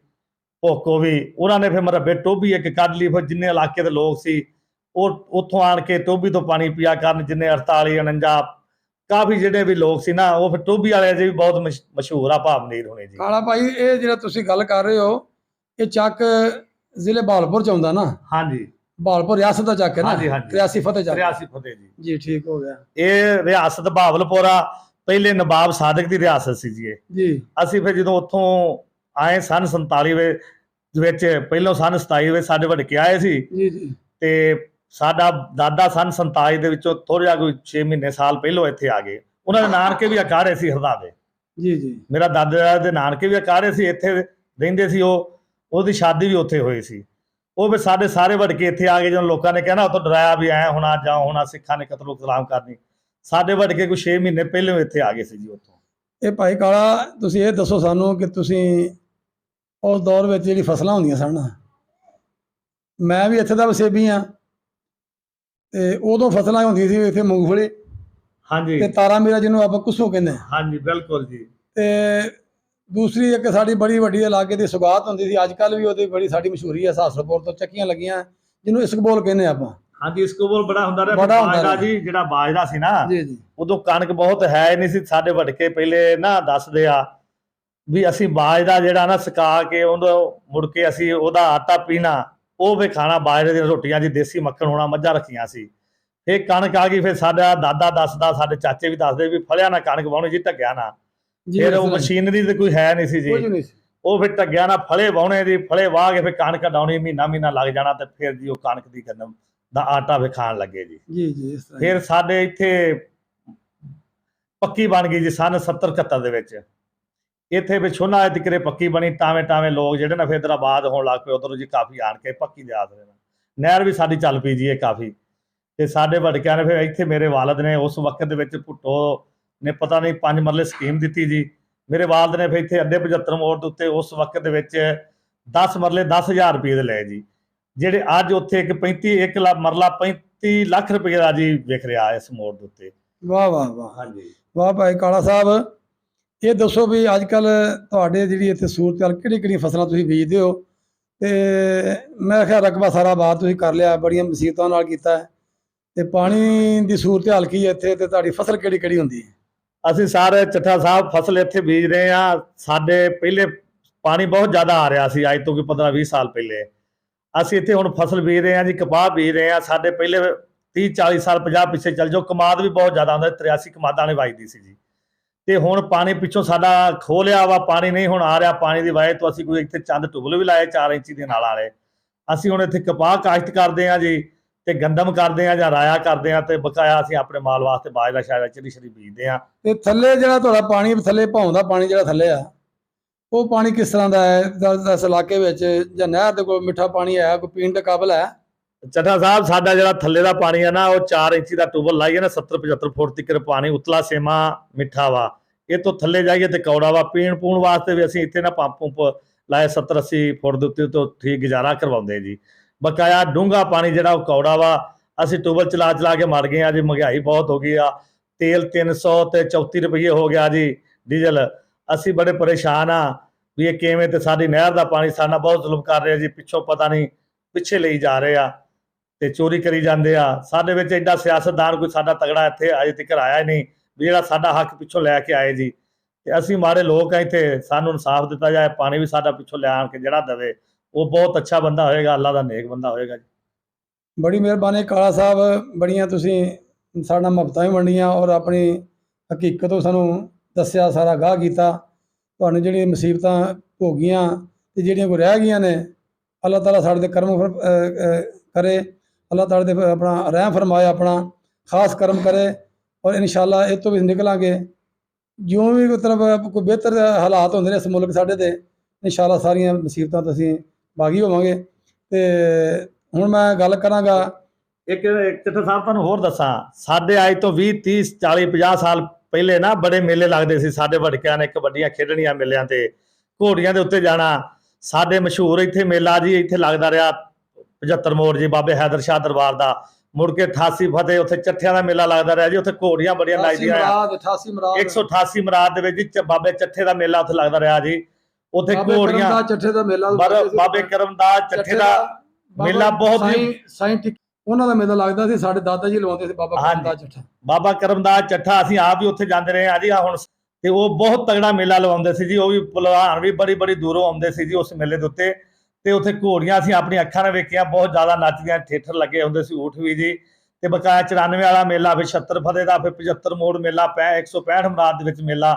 ਭੋਕੋ ਵੀ, ਉਹਨਾਂ ਨੇ ਫਿਰ ਮਰਬੇ ਟੋਬੀ ਇੱਕ ਕੱਢ ਲਈ। ਫਿਰ ਜਿੰਨੇ ਇਲਾਕੇ ਦੇ ਲੋਕ ਸੀ ਉਹ ਉੱਥੋਂ ਆਣ ਕੇ ਟੋਬੀ ਤੋਂ ਪਾਣੀ ਪੀਆ ਕਰਨ, ਜਿੰਨੇ 48 49 ਕਾਫੀ ਜਿਹੜੇ ਵੀ ਲੋਕ ਸੀ ਨਾ, ਉਹ ਫਿਰ ਟੋਬੀ ਵਾਲੇ ਅਜੇ ਵੀ ਬਹੁਤ ਮਸ਼ਹੂਰ ਆ ਭਾਵਨੀਰ ਹੋਣੇ ਜੀ। ਕਾਲਾ ਭਾਈ, ਇਹ ਜਿਹੜਾ ਤੁਸੀਂ ਗੱਲ ਕਰ ਰਹੇ ਹੋ, ਇਹ ਚੱਕ ਜ਼ਿਲ੍ਹੇ ਬਹਾਲਪੁਰ ਚ ਆਉਂਦਾ ਨਾ? ਹਾਂਜੀ, ਬਹਾਲਪੁਰ ਰਿਆਸਤ ਦਾ ਚੱਕ ਹੈ ਨਾ? ਹਾਂਜੀ, ਹਾਂਜੀ। 83 ਫਤਿਹ ਚੱਕ। 83 ਫਤਿਹ ਜੀ। ਜੀ ਠੀਕ ਹੋ ਗਿਆ। ਇਹ ਰਿਆਸਤ ਬਹਾਵਲਪੁਰਾ ਪਹਿਲੇ ਨਵਾਬ ਸਾਦਕ ਦੀ ਰਿਆਸਤ ਸੀ ਜੀ ਇਹ। ਜੀ ਅਸੀਂ ਫਿਰ ਜਦੋਂ ਉੱਥੋਂ ਆਏ ਸਨ 47 ਵਿੱਚ, ਪਹਿਲੋਂ ਸਨ 27 ਵਿੱਚ ਸਾਡੇ ਵੜਕੇ ਆਏ ਸੀ, ਜੀ ਜੀ। ਤੇ ਸਾਡਾ ਦਾਦਾ ਸਨ 47 ਦੇ ਵਿੱਚੋਂ ਥੋੜਾ ਜਿਹਾ ਕੋਈ 6 ਮਹੀਨੇ ਸਾਲ ਪਹਿਲੋਂ ਇੱਥੇ ਆ ਗਏ। ਉਹਨਾਂ ਦੇ ਨਾਨਕੇ ਵੀ ਅਕਾੜੇ ਸੀ ਹਰਦਾਵੇ। ਜੀ ਜੀ। ਮੇਰਾ ਦਾਦਾ ਦੇ ਨਾਨਕੇ ਵੀ ਅਕਾੜੇ ਸੀ, ਇੱਥੇ ਰਹਿੰਦੇ ਸੀ। ਉਹਦੀ ਸ਼ਾਦੀ ਵੀ ਉੱਥੇ ਹੋਈ ਸੀ। ਉਹ ਵੀ ਸਾਡੇ ਸਾਰੇ ਵੜਕੇ ਇੱਥੇ ਆ ਗਏ। ਜਦੋਂ ਲੋਕਾਂ ਨੇ ਕਹਿਣਾ ਉੱਥੋਂ ਡਰਾਇਆ ਵੀ ਐ ਹੋਣਾ ਜਾਂ ਹੋਣਾ, ਸਿੱਖਾਂ ਨੇ ਕਤਲੋ ਕਲਾਮ ਕਰਨੀ, ਸਾਡੇ ਵੜਕੇ ਕੋਈ 6 ਮਹੀਨੇ ਪਹਿਲੋਂ ਇੱਥੇ ਆ ਗਏ ਸੀ ਜੀ ਉੱਥੋਂ। ਇਹ ਭਾਈ ਕਾਲਾ, ਤੁਸੀਂ ਇਹ ਦੱਸੋ ਸਾਨੂੰ ਕਿ ਤੁਸੀਂ ਉਸ ਦੌਰ ਵਿੱਚ ਜਿਹੜੀ ਫਸਲਾਂ ਹੁੰਦੀਆਂ ਸਨ, ਮੈਂ ਵੀ ਇੱਥੇ ਦਾ ਵਸੇਬੀ ਹਾਂ, ਤੇ ਉਦੋਂ ਫਸਲਾਂ ਹੁੰਦੀਆਂ ਸੀ ਇੱਥੇ ਮੂੰਗਫਲੀ ਹਾਂਜੀ, ਤੇ ਤਾਰਾ ਮੀਰਾ, ਜਿਹਨੂੰ ਆਪਾਂ ਕੁੱਸੋ ਕਹਿੰਦੇ ਹਾਂ। ਹਾਂਜੀ, ਬਿਲਕੁਲ ਜੀ। ਤੇ ਦੂਸਰੀ ਇੱਕ ਸਾਡੀ ਬੜੀ ਵੱਡੀ ਇਲਾਕੇ ਦੀ ਸੁਗਾਤ ਹੁੰਦੀ ਸੀ, ਅੱਜ ਕੱਲ੍ਹ ਵੀ ਉਹਦੀ ਬੜੀ ਸਾਡੀ ਮਸ਼ਹੂਰੀ ਹੈ। ਸਾਸਰਪੁਰ ਤੋਂ ਚੱਕੀਆਂ ਲੱਗੀਆਂ, ਜਿਹਨੂੰ ਇਸਕਬੋਲ ਕਹਿੰਦੇ ਆਪਾਂ। ਹਾਂਜੀ, ਇਸਕਬੋਲ ਬੜਾ ਹੁੰਦਾ ਰਿਹਾ। ਬੜਾ ਹੁੰਦਾ ਬਾਜਰਾ ਰਿਹਾ ਜੀ, ਜਿਹੜਾ ਬਾਜਰਾ ਸੀ ਨਾ, ਜੀ ਜੀ। ਉਦੋਂ ਕਣਕ ਬਹੁਤ ਹੈ ਨਹੀਂ ਸੀ। ਸਾਡੇ ਵੜਕੇ ਪਹਿਲੇ ਨਾ ਦੱਸਦੇ ਆ ਵੀ ਅਸੀਂ ਬਾਜਰਾ ਜਿਹੜਾ ਨਾ ਸੁਕਾ ਕੇ ਉਹਨੂੰ ਮੁੜ ਕੇ ਅਸੀਂ ਉਹਦਾ ਆਟਾ ਪੀਣਾ, ਉਹ ਵੀ ਖਾਣਾ, ਬਾਜਰੇ ਦੀਆਂ ਰੋਟੀਆਂ ਜੀ, ਦੇਸੀ ਮੱਖਣ ਹੋਣਾ, ਮੱਝਾਂ ਰੱਖੀਆਂ ਸੀ। ਇਹ ਕਣਕ ਆ ਗਈ, ਫਿਰ ਸਾਡਾ ਦਾਦਾ ਦੱਸਦਾ, ਸਾਡੇ ਚਾਚੇ ਵੀ ਦੱਸਦੇ ਵੀ ਫਲਿਆ ਨਾ ਕਣਕ ਵਾਹੁਣੀ ਜੀ, ਢੱਗਿਆ ਨਾ। ਜੀ ਫਿਰ ਉਹ ਮਸ਼ੀਨਰੀ ਤੇ ਕੋਈ ਹੈ ਨਹੀਂ ਸੀ ਜੀ, ਕੁਝ ਨਹੀਂ ਸੀ। ਉਹ ਫਿਰ ਢੱਗਿਆ ਨਾ ਫਲੇ ਵਾਹੁਣੇ ਜੀ, ਫਲੇ ਵਾਹ ਕੇ ਫਿਰ ਕਣਕ ਕਢਾਉਣੀ, ਮਹੀਨਾ ਲੱਗ ਜਾਣਾ, ਤੇ ਫਿਰ ਜੀ ਉਹ ਕਣਕ ਦੀ ਗੰਦਮ ਦਾ ਆਟਾ ਵੀ ਖਾਣ ਲੱਗੇ ਜੀ। ਜੀ ਜੀ, ਇਸ ਤਰ੍ਹਾਂ। ਫਿਰ ਸਾਡੇ ਇੱਥੇ ਪੱਕੀ ਬਣ ਗਈ ਜੀ ਸਨ 70 71 ਦੇ ਵਿੱਚ। ਇੱਥੇ ਵੀ ਛੋਨਾ ਤਿਕਰੇ ਪੱਕੀ ਬਣੀ, ਟਾਵੇਂ ਲੋਕ ਜਿਹੜੇ ਨਾ ਫਿਰ ਆਬਾਦ ਹੋਣ ਲੱਗ ਪਏ ਉਧਰੋਂ ਜੀ, ਕਾਫੀ ਆਣ ਕੇ ਪੱਕੀ ਦੇ ਆਸਰੇ ਨਾਲ ਨਹਿਰ ਵੀ ਸਾਡੀ ਚੱਲ ਪਈ ਜੀ ਇਹ ਕਾਫੀ। ਤੇ ਸਾਡੇ ਵੜਕਿਆਂ ਨੇ ਫਿਰ ਇੱਥੇ, ਮੇਰੇ ਵਾਲਦ ਨੇ ਉਸ ਵਕਤ ਦੇ ਵਿੱਚ ਭੁੱਟੋ ਨੇ ਪਤਾ ਨਹੀਂ 5 ਮਰਲੇ ਸਕੀਮ ਦਿੱਤੀ ਜੀ। ਮੇਰੇ ਵਾਲਦ ਨੇ ਫਿਰ ਇੱਥੇ ਅੱਡੇ 75 ਮੋੜ ਦੇ ਉੱਤੇ ਉਸ ਵਕਤ ਦੇ ਵਿੱਚ 10 ਮਰਲੇ 10,000 ਰੁਪਏ ਦੇ ਲਏ ਜੀ, ਜਿਹੜੇ ਅੱਜ ਉੱਥੇ ਇੱਕ ਮਰਲਾ 35 ਲੱਖ ਰੁਪਏ ਦਾ ਜੀ ਵਿਕ ਰਿਹਾ ਇਸ ਮੋੜ ਦੇ ਉੱਤੇ। ਵਾਹ ਵਾਹ ਵਾਹ। ਹਾਂਜੀ, ਵਾਹ ਭਾਈ ਕਾਲਾ ਸਾਹਿਬ, ਇਹ ਦੱਸੋ ਵੀ ਅੱਜ ਕੱਲ ਤੁਹਾਡੇ ਜਿਹੜੀ ਇੱਥੇ ਸੂਰਤ ਕਿਹੜੀ ਫਸਲਾਂ ਤੁਸੀਂ ਬੀਜਦੇ ਹੋ? ਤੇ ਮੈਂ ਕਿਹਾ ਰਕਬਾ ਸਾਰਾ ਬਾਤ ਤੁਸੀਂ ਕਰ ਲਿਆ, ਬੜੀਆਂ ਮੁਸੀਬਤਾਂ ਨਾਲ ਕੀਤਾ ਹੈ, ਤੇ ਪਾਣੀ ਦੀ ਸੂਰਤ ਹਾਲ ਕੀ ਹੈ ਇੱਥੇ, ਤੇ ਤੁਹਾਡੀ ਫਸਲ ਕਿਹੜੀ ਹੁੰਦੀ ਹੈ? ਅਸੀਂ ਸਾਰੇ ਚੱਠਾ ਸਾਹਿਬ ਫਸਲ ਇੱਥੇ ਬੀਜ ਰਹੇ ਆ। ਸਾਡੇ ਪਹਿਲੇ ਪਾਣੀ ਬਹੁਤ ਜ਼ਿਆਦਾ ਆ ਰਿਹਾ ਸੀ, ਅੱਜ ਤੋਂ ਕੋਈ 15-20 ਸਾਲ ਪਹਿਲੇ। ਅਸੀਂ ਇੱਥੇ ਹੁਣ ਫਸਲ ਬੀਜ ਰਹੇ ਆ ਜੀ, ਕਪਾਹ ਬੀਜ ਰਹੇ ਆ। ਸਾਡੇ ਪਹਿਲੇ 30-40 ਸਾਲ 50 ਪਿੱਛੇ ਚੱਲ ਜਾਓ, ਕਮਾਦ ਵੀ ਬਹੁਤ ਜ਼ਿਆਦਾ ਹੁੰਦਾ, 83 ਕਮਾਦਾਂ ਨੇ ਵਾਜਦੀ ਸੀ ਜੀ। ਤੇ ਹੁਣ ਪਾਣੀ ਪਿੱਛੋਂ ਸਾਡਾ ਖੋਹ ਲਿਆ ਵਾ, ਪਾਣੀ ਨਹੀਂ ਹੁਣ ਆ ਰਿਹਾ। ਪਾਣੀ ਦੀ ਵਜ੍ਹਾ ਤੋਂ ਅਸੀਂ ਕੋਈ ਇੱਥੇ ਚੰਦ ਟੁਬਲ ਵੀ ਲਾਏ 4 ਇੰਚੀ ਦੇ ਨਾਲ ਵਾਲੇ। ਅਸੀਂ ਹੁਣ ਇੱਥੇ ਕਪਾਹ ਕਾਸ਼ਤ ਕਰਦੇ ਆ ਜੀ, ਤੇ ਗੰਦਮ ਕਰਦੇ ਆ ਜਾਂ ਰਾਇਆ ਕਰਦੇ ਆ, ਤੇ ਬਕਾਇਆ ਅਸੀਂ ਆਪਣੇ ਮਾਲ ਵਾਸਤੇ ਬਾਜਰਾ ਸ਼ਾਇਰਾ ਚਰੀ ਬੀਜਦੇ ਆ। ਤੇ ਥੱਲੇ ਜਿਹੜਾ ਤੁਹਾਡਾ ਪਾਣੀ, ਥੱਲੇ ਭੌਂਦਾ ਪਾਣੀ ਜਿਹੜਾ ਥੱਲੇ ਆ, ਉਹ ਪਾਣੀ ਕਿਸ ਤਰ੍ਹਾਂ ਦਾ ਹੈ ਇਸ ਇਲਾਕੇ ਵਿੱਚ? ਜਾਂ ਨਹਿਰ ਦੇ ਕੋਲ ਮਿੱਠਾ ਪਾਣੀ ਹੈ, ਕੋਈ ਪੀਣ ਦੇ ਕਾਬਲ ਹੈ? ਚੱਠਾ ਸਾਹਿਬ, ਸਾਡਾ ਜਿਹੜਾ ਥੱਲੇ ਦਾ ਪਾਣੀ ਆ ਨਾ, ਉਹ 4 ਇੰਚੀ ਦਾ ਟੂਬਲ ਲਾਈਏ ਨਾ, 70-75 ਫੁੱਟ ਤੱਕ ਪਾਣੀ ਉਤਲਾ ਸੇਮਾ ਮਿੱਠਾ ਵਾ। ਇਹ ਤੋਂ ਥੱਲੇ ਜਾਈਏ ਤੇ ਕੌੜਾ ਵਾ। ਪੀਣ ਪੂਣ ਵਾਸਤੇ ਵੀ ਅਸੀਂ ਇੱਥੇ ਨਾ ਪੰਪ ਲਾਏ 70-80 ਫੁੱਟ ਦੇ ਉੱਤੇ ਤੋਂ ਠੀਕ ਗੁਜ਼ਾਰਾ ਕਰਵਾਉਂਦੇ ਜੀ। ਬਕਾਇਆ ਡੂੰਘਾ ਪਾਣੀ ਜਿਹੜਾ ਉਹ ਕੌੜਾ ਵਾ, ਅਸੀਂ ਟਿਊਬਲ ਚਲਾ ਚਲਾ ਕੇ ਮਰ ਗਏ ਆ ਜੀ। ਮਹਿੰਗਾਈ ਬਹੁਤ ਹੋ ਗਈ ਆ, ਤੇਲ 300 ਤੇ 34 ਰੁਪਏ ਹੋ ਗਿਆ ਜੀ ਡੀਜ਼ਲ। ਅਸੀਂ ਬੜੇ ਪਰੇਸ਼ਾਨ ਆ ਵੀ ਇਹ ਕਿਵੇਂ, ਤੇ ਸਾਡੀ ਨਹਿਰ ਦਾ ਪਾਣੀ ਸਾਡਾ ਬਹੁਤ ਜ਼ੁਲਮ ਕਰ ਰਿਹਾ ਜੀ। ਪਿੱਛੋਂ ਪਤਾ ਨਹੀਂ ਪਿੱਛੇ ਲਈ ਜਾ ਰਹੇ ਆ ਤੇ ਚੋਰੀ ਕਰੀ ਜਾਂਦੇ ਆ। ਸਾਡੇ ਵਿੱਚ ਐਡਾ ਸਿਆਸਤਦਾਨ ਕੋਈ ਸਾਡਾ ਤਗੜਾ ਇੱਥੇ ਅਜੇ ਤੱਕ ਆਇਆ ਹੀ ਨਹੀਂ ਵੀ ਜਿਹੜਾ ਸਾਡਾ ਹੱਕ ਪਿੱਛੋਂ ਲੈ ਕੇ ਆਏ ਜੀ। ਤੇ ਅਸੀਂ ਮਾੜੇ ਲੋਕ ਆ ਇੱਥੇ, ਸਾਨੂੰ ਇਨਸਾਫ ਦਿੱਤਾ ਜਾਏ, ਪਾਣੀ ਵੀ ਸਾਡਾ ਪਿੱਛੋਂ ਲਿਆਣ ਕੇ ਜਿਹੜਾ ਦੇਵੇ ਉਹ ਬਹੁਤ ਅੱਛਾ ਬੰਦਾ ਹੋਏਗਾ, ਅੱਲਾ ਦਾ ਨੇਕ ਬੰਦਾ ਹੋਏਗਾ ਜੀ। ਬੜੀ ਮਿਹਰਬਾਨੀ ਕਾਲਾ ਸਾਹਿਬ, ਬੜੀਆਂ ਤੁਸੀਂ ਸਾਡਾ ਮੁਹੱਬਤਾਂ ਵੀ ਵੰਡੀਆਂ ਔਰ ਆਪਣੀ ਹਕੀਕਤ ਤੋਂ ਸਾਨੂੰ ਦੱਸਿਆ, ਸਾਰਾ ਗਾਹ ਕੀਤਾ। ਤੁਹਾਨੂੰ ਜਿਹੜੀਆਂ ਮੁਸੀਬਤਾਂ ਭੋਗੀਆਂ ਤੇ ਜਿਹੜੀਆਂ ਕੋਈ ਰਹਿ ਗਈਆਂ ਨੇ, ਅੱਲਾਹ ਤਾਲਾ ਸਾਡੇ ਦੇ ਕਰਮ ਕਰੇ, ਅੱਲਾਹ ਤਾਲਾ ਦੇ ਆਪਣਾ ਰਹਿਮ ਫਰਮਾਏ, ਆਪਣਾ ਖਾਸ ਕਰਮ ਕਰੇ ਔਰ ਇਨਸ਼ਾਅੱਲਾ ਇਹ ਤੋਂ ਵੀ ਨਿਕਲਾਂਗੇ। ਜਿਉਂ ਵੀ ਮਤਲਬ ਕੋਈ ਬਿਹਤਰ ਹਾਲਾਤ ਹੁੰਦੇ ਨੇ ਇਸ ਮੁਲਕ ਸਾਡੇ ਦੇ, ਇਨਸ਼ਾਅੱਲਾ ਸਾਰੀਆਂ ਮੁਸੀਬਤਾਂ ਤੋਂ ਅਸੀਂ ਬਾਗੀ ਹੋਵਾਂਗੇ। ਤੇ ਹੁਣ ਮੈਂ ਗੱਲ ਕਰਾਂਗਾ ਇੱਕ ਚਿੱਠਾ ਸਾਹਿਬ ਤੁਹਾਨੂੰ ਹੋਰ ਦੱਸਾਂ, ਸਾਡੇ ਅੱਜ ਤੋਂ 20 30 40 50 ਸਾਲ ਪਹਿਲੇ ਨਾ ਬੜੇ ਮੇਲੇ ਲੱਗਦੇ ਸੀ ਸਾਡੇ ਵਡਕਿਆਂ ਨੇ, ਕਬੱਡੀਆਂ ਖੇਡਣੀਆਂ ਮੇਲਿਆਂ ਤੇ, ਘੋੜੀਆਂ ਦੇ ਉੱਤੇ ਜਾਣਾ। ਸਾਡੇ ਮਸ਼ਹੂਰ ਇੱਥੇ ਮੇਲਾ ਜੀ ਇੱਥੇ ਲੱਗਦਾ ਰਿਹਾ 75 ਮੋੜ ਜੀ, ਬਾਬੇ ਹੈਦਰ ਸ਼ਾਹ ਦਰਬਾਰ ਦਾ। ਮੁੜ ਕੇ 88 ਫਤਿਹ ਉੱਥੇ ਚੱਠਿਆਂ ਦਾ ਮੇਲਾ ਲੱਗਦਾ ਰਿਹਾ ਜੀ। ਉੱਥੇ ਘੋੜੀਆਂ ਬੜੀਆਂ ਲੱਗਦੀਆਂ, 188 ਮਰਾਦ ਦੇ ਵਿੱਚ ਬਾਬੇ ਚੱਠੇ ਦਾ ਮੇਲਾ ਉੱਥੇ ਲੱਗਦਾ ਰਿਹਾ ਜੀ। ਉੱਥੇ ਘੋੜੀਆਂ, ਚੱਠੇ ਦਾ ਮੇਲਾ, ਬਾਬੇ ਕਰਮ ਦਾ ਚੱਠੇ ਦਾ ਮੇਲਾ ਬਹੁਤ ਸਾਇੰਟਿਕ ਉਹਨਾਂ ਦਾ ਮੇਲਾ ਲੱਗਦਾ ਸੀ। ਸਾਡੇ ਦਾਦਾ ਜੀ ਲਵਾਉਂਦੇ ਸੀ ਬਾਬਾ ਕਰਮ ਦਾ ਚੱਠਾ। ਬਾਬਾ ਕਰਮ ਦਾ ਚੱਠਾ ਅਸੀਂ ਆਪ ਵੀ ਉੱਥੇ ਜਾਂਦੇ ਰਹੇ ਆ ਜੀ। ਹੁਣ ਤੇ ਉਹ ਬਹੁਤ ਤਗੜਾ ਮੇਲਾ ਲਵਾਉਂਦੇ ਸੀ ਜੀ। ਉਹ ਵੀ ਭਲਵਾਨ ਵੀ ਬੜੀ ਬੜੀ ਦੂਰੋਂ ਆਉਂਦੇ ਸੀ ਜੀ ਉਸ ਮੇਲੇ ਦੇ ਉੱਤੇ। ਤੇ ਉੱਥੇ ਘੋੜੀਆਂ ਅਸੀਂ ਆਪਣੀ ਅੱਖਾਂ ਨਾਲ ਵੇਖੀਆਂ, ਬਹੁਤ ਜ਼ਿਆਦਾ ਨੱਚਦੀਆਂ, ਥੀਏਟਰ ਲੱਗੇ ਹੁੰਦੇ ਸੀ, ਊਠ ਵੀ ਜੀ। ਤੇ ਬਕਾਇਆ 94 ਵਾਲਾ ਮੇਲਾ, ਫਿਰ 76 ਫਤਿਹ ਦਾ, ਫਿਰ 75 ਮੋੜ ਮੇਲਾ, 165 ਮਰਾਦ ਦੇ ਵਿੱਚ ਮੇਲਾ।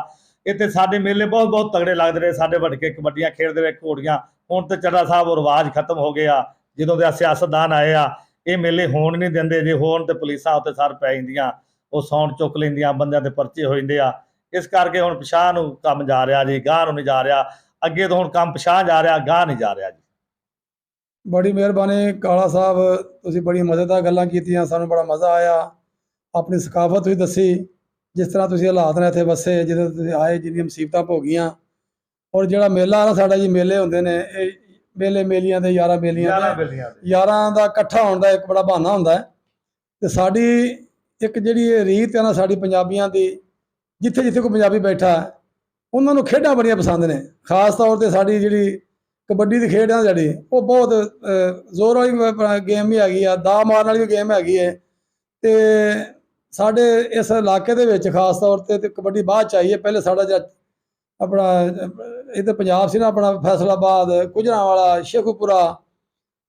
ਇੱਥੇ ਸਾਡੇ ਮੇਲੇ ਬਹੁਤ ਬਹੁਤ ਤਗੜੇ ਲੱਗਦੇ ਰਹੇ। ਸਾਡੇ ਵਡਕੇ ਕਬੱਡੀਆਂ ਖੇਡਦੇ ਰਹੇ, ਘੋੜੀਆਂ। ਹੁਣ ਤੇ ਚੱਡਾ ਸਾਹਿਬ ਉਹ ਰਿਵਾਜ ਖਤਮ ਹੋ ਗਏ ਆ, ਜਦੋਂ ਦੇ ਸਿਆਸਤਦਾਨ ਆਏ ਆ। ਇਹ ਮੇਲੇ ਹੋਣ ਨਹੀਂ ਦਿੰਦੇ, ਜੇ ਹੋਣ ਤੇ ਪੁਲਿਸਾਂ ਉੱਤੇ ਸਰ ਪੈ ਜਾਂਦੀਆਂ, ਉਹ ਸਾਊਂਡ ਚੁੱਕ ਲੈਂਦੀਆਂ, ਬੰਦਿਆਂ ਦੇ ਪਰਚੇ ਹੋ ਜਾਂਦੇ ਆ। ਇਸ ਕਰਕੇ ਹੁਣ ਪਿਛਾਂਹ ਨੂੰ ਕੰਮ ਜਾ ਰਿਹਾ ਜੀ, ਗਾਂਹ ਨੂੰ ਨਹੀਂ ਜਾ ਰਿਹਾ। ਅੱਗੇ ਤੋਂ ਹੁਣ ਕੰਮ ਪਿਛਾਂਹ ਜਾ ਰਿਹਾ, ਗਾਂਹ ਨਹੀਂ ਜਾ ਰਿਹਾ ਜੀ। ਬੜੀ ਮਿਹਰਬਾਨੀ ਕਾਲਾ ਸਾਹਿਬ, ਤੁਸੀਂ ਬੜੀ ਮਜ਼ੇਦਾਰ ਗੱਲਾਂ ਕੀਤੀਆਂ, ਸਾਨੂੰ ਬੜਾ ਮਜ਼ਾ ਆਇਆ। ਆਪਣੀ ਸਕਾਫਤ ਤੁਸੀਂ ਦੱਸੀ, ਜਿਸ ਤਰ੍ਹਾਂ ਤੁਸੀਂ ਹਾਲਾਤ ਨੇ ਇੱਥੇ ਵਸੇ, ਜਿਹਦੇ ਤੁਸੀਂ ਆਏ, ਜਿੰਨੀਆਂ ਮੁਸੀਬਤਾਂ ਭੋਗੀਆਂ। ਔਰ ਜਿਹੜਾ ਮੇਲਾ ਨਾ ਸਾਡਾ ਜੀ, ਮੇਲੇ ਹੁੰਦੇ ਨੇ ਇਹ ਮੇਲੇ ਮੇਲੀਆਂ ਦੇ, ਯਾਰਾਂ ਮੇਲੀਆਂ ਦੇ, ਯਾਰਾਂ ਦਾ ਇਕੱਠਾ ਹੋਣ ਦਾ ਇੱਕ ਬੜਾ ਬਹਾਨਾ ਹੁੰਦਾ ਹੈ। ਤੇ ਸਾਡੀ ਇੱਕ ਜਿਹੜੀ ਇਹ ਰੀਤ ਹੈ ਨਾ ਸਾਡੀ ਪੰਜਾਬੀਆਂ ਦੀ, ਜਿੱਥੇ ਜਿੱਥੇ ਕੋਈ ਪੰਜਾਬੀ ਬੈਠਾ ਉਹਨਾਂ ਨੂੰ ਖੇਡਾਂ ਬੜੀਆਂ ਪਸੰਦ ਨੇ। ਖਾਸ ਤੌਰ 'ਤੇ ਸਾਡੀ ਜਿਹੜੀ ਕਬੱਡੀ ਦੀ ਖੇਡ ਆ ਜਿਹੜੀ, ਉਹ ਬਹੁਤ ਜ਼ੋਰ ਵਾਲੀ ਗੇਮ ਵੀ ਹੈਗੀ ਆ, ਦਾ ਮਾਰਨ ਵਾਲੀ ਵੀ ਗੇਮ ਹੈਗੀ ਹੈ। ਤੇ ਸਾਡੇ ਇਸ ਇਲਾਕੇ ਦੇ ਵਿੱਚ ਖਾਸ ਤੌਰ 'ਤੇ ਕਬੱਡੀ ਬਾਅਦ 'ਚ ਆਈ ਹੈ। ਪਹਿਲੇ ਸਾਡਾ ਜਿਹੜਾ ਆਪਣਾ ਇੱਧਰ ਪੰਜਾਬ ਸੀ ਨਾ, ਆਪਣਾ ਫੈਸਲਾਬਾਦ, ਗੁਜਰਾਂਵਾਲਾ, ਸ਼ੇਖੂਪੁਰਾ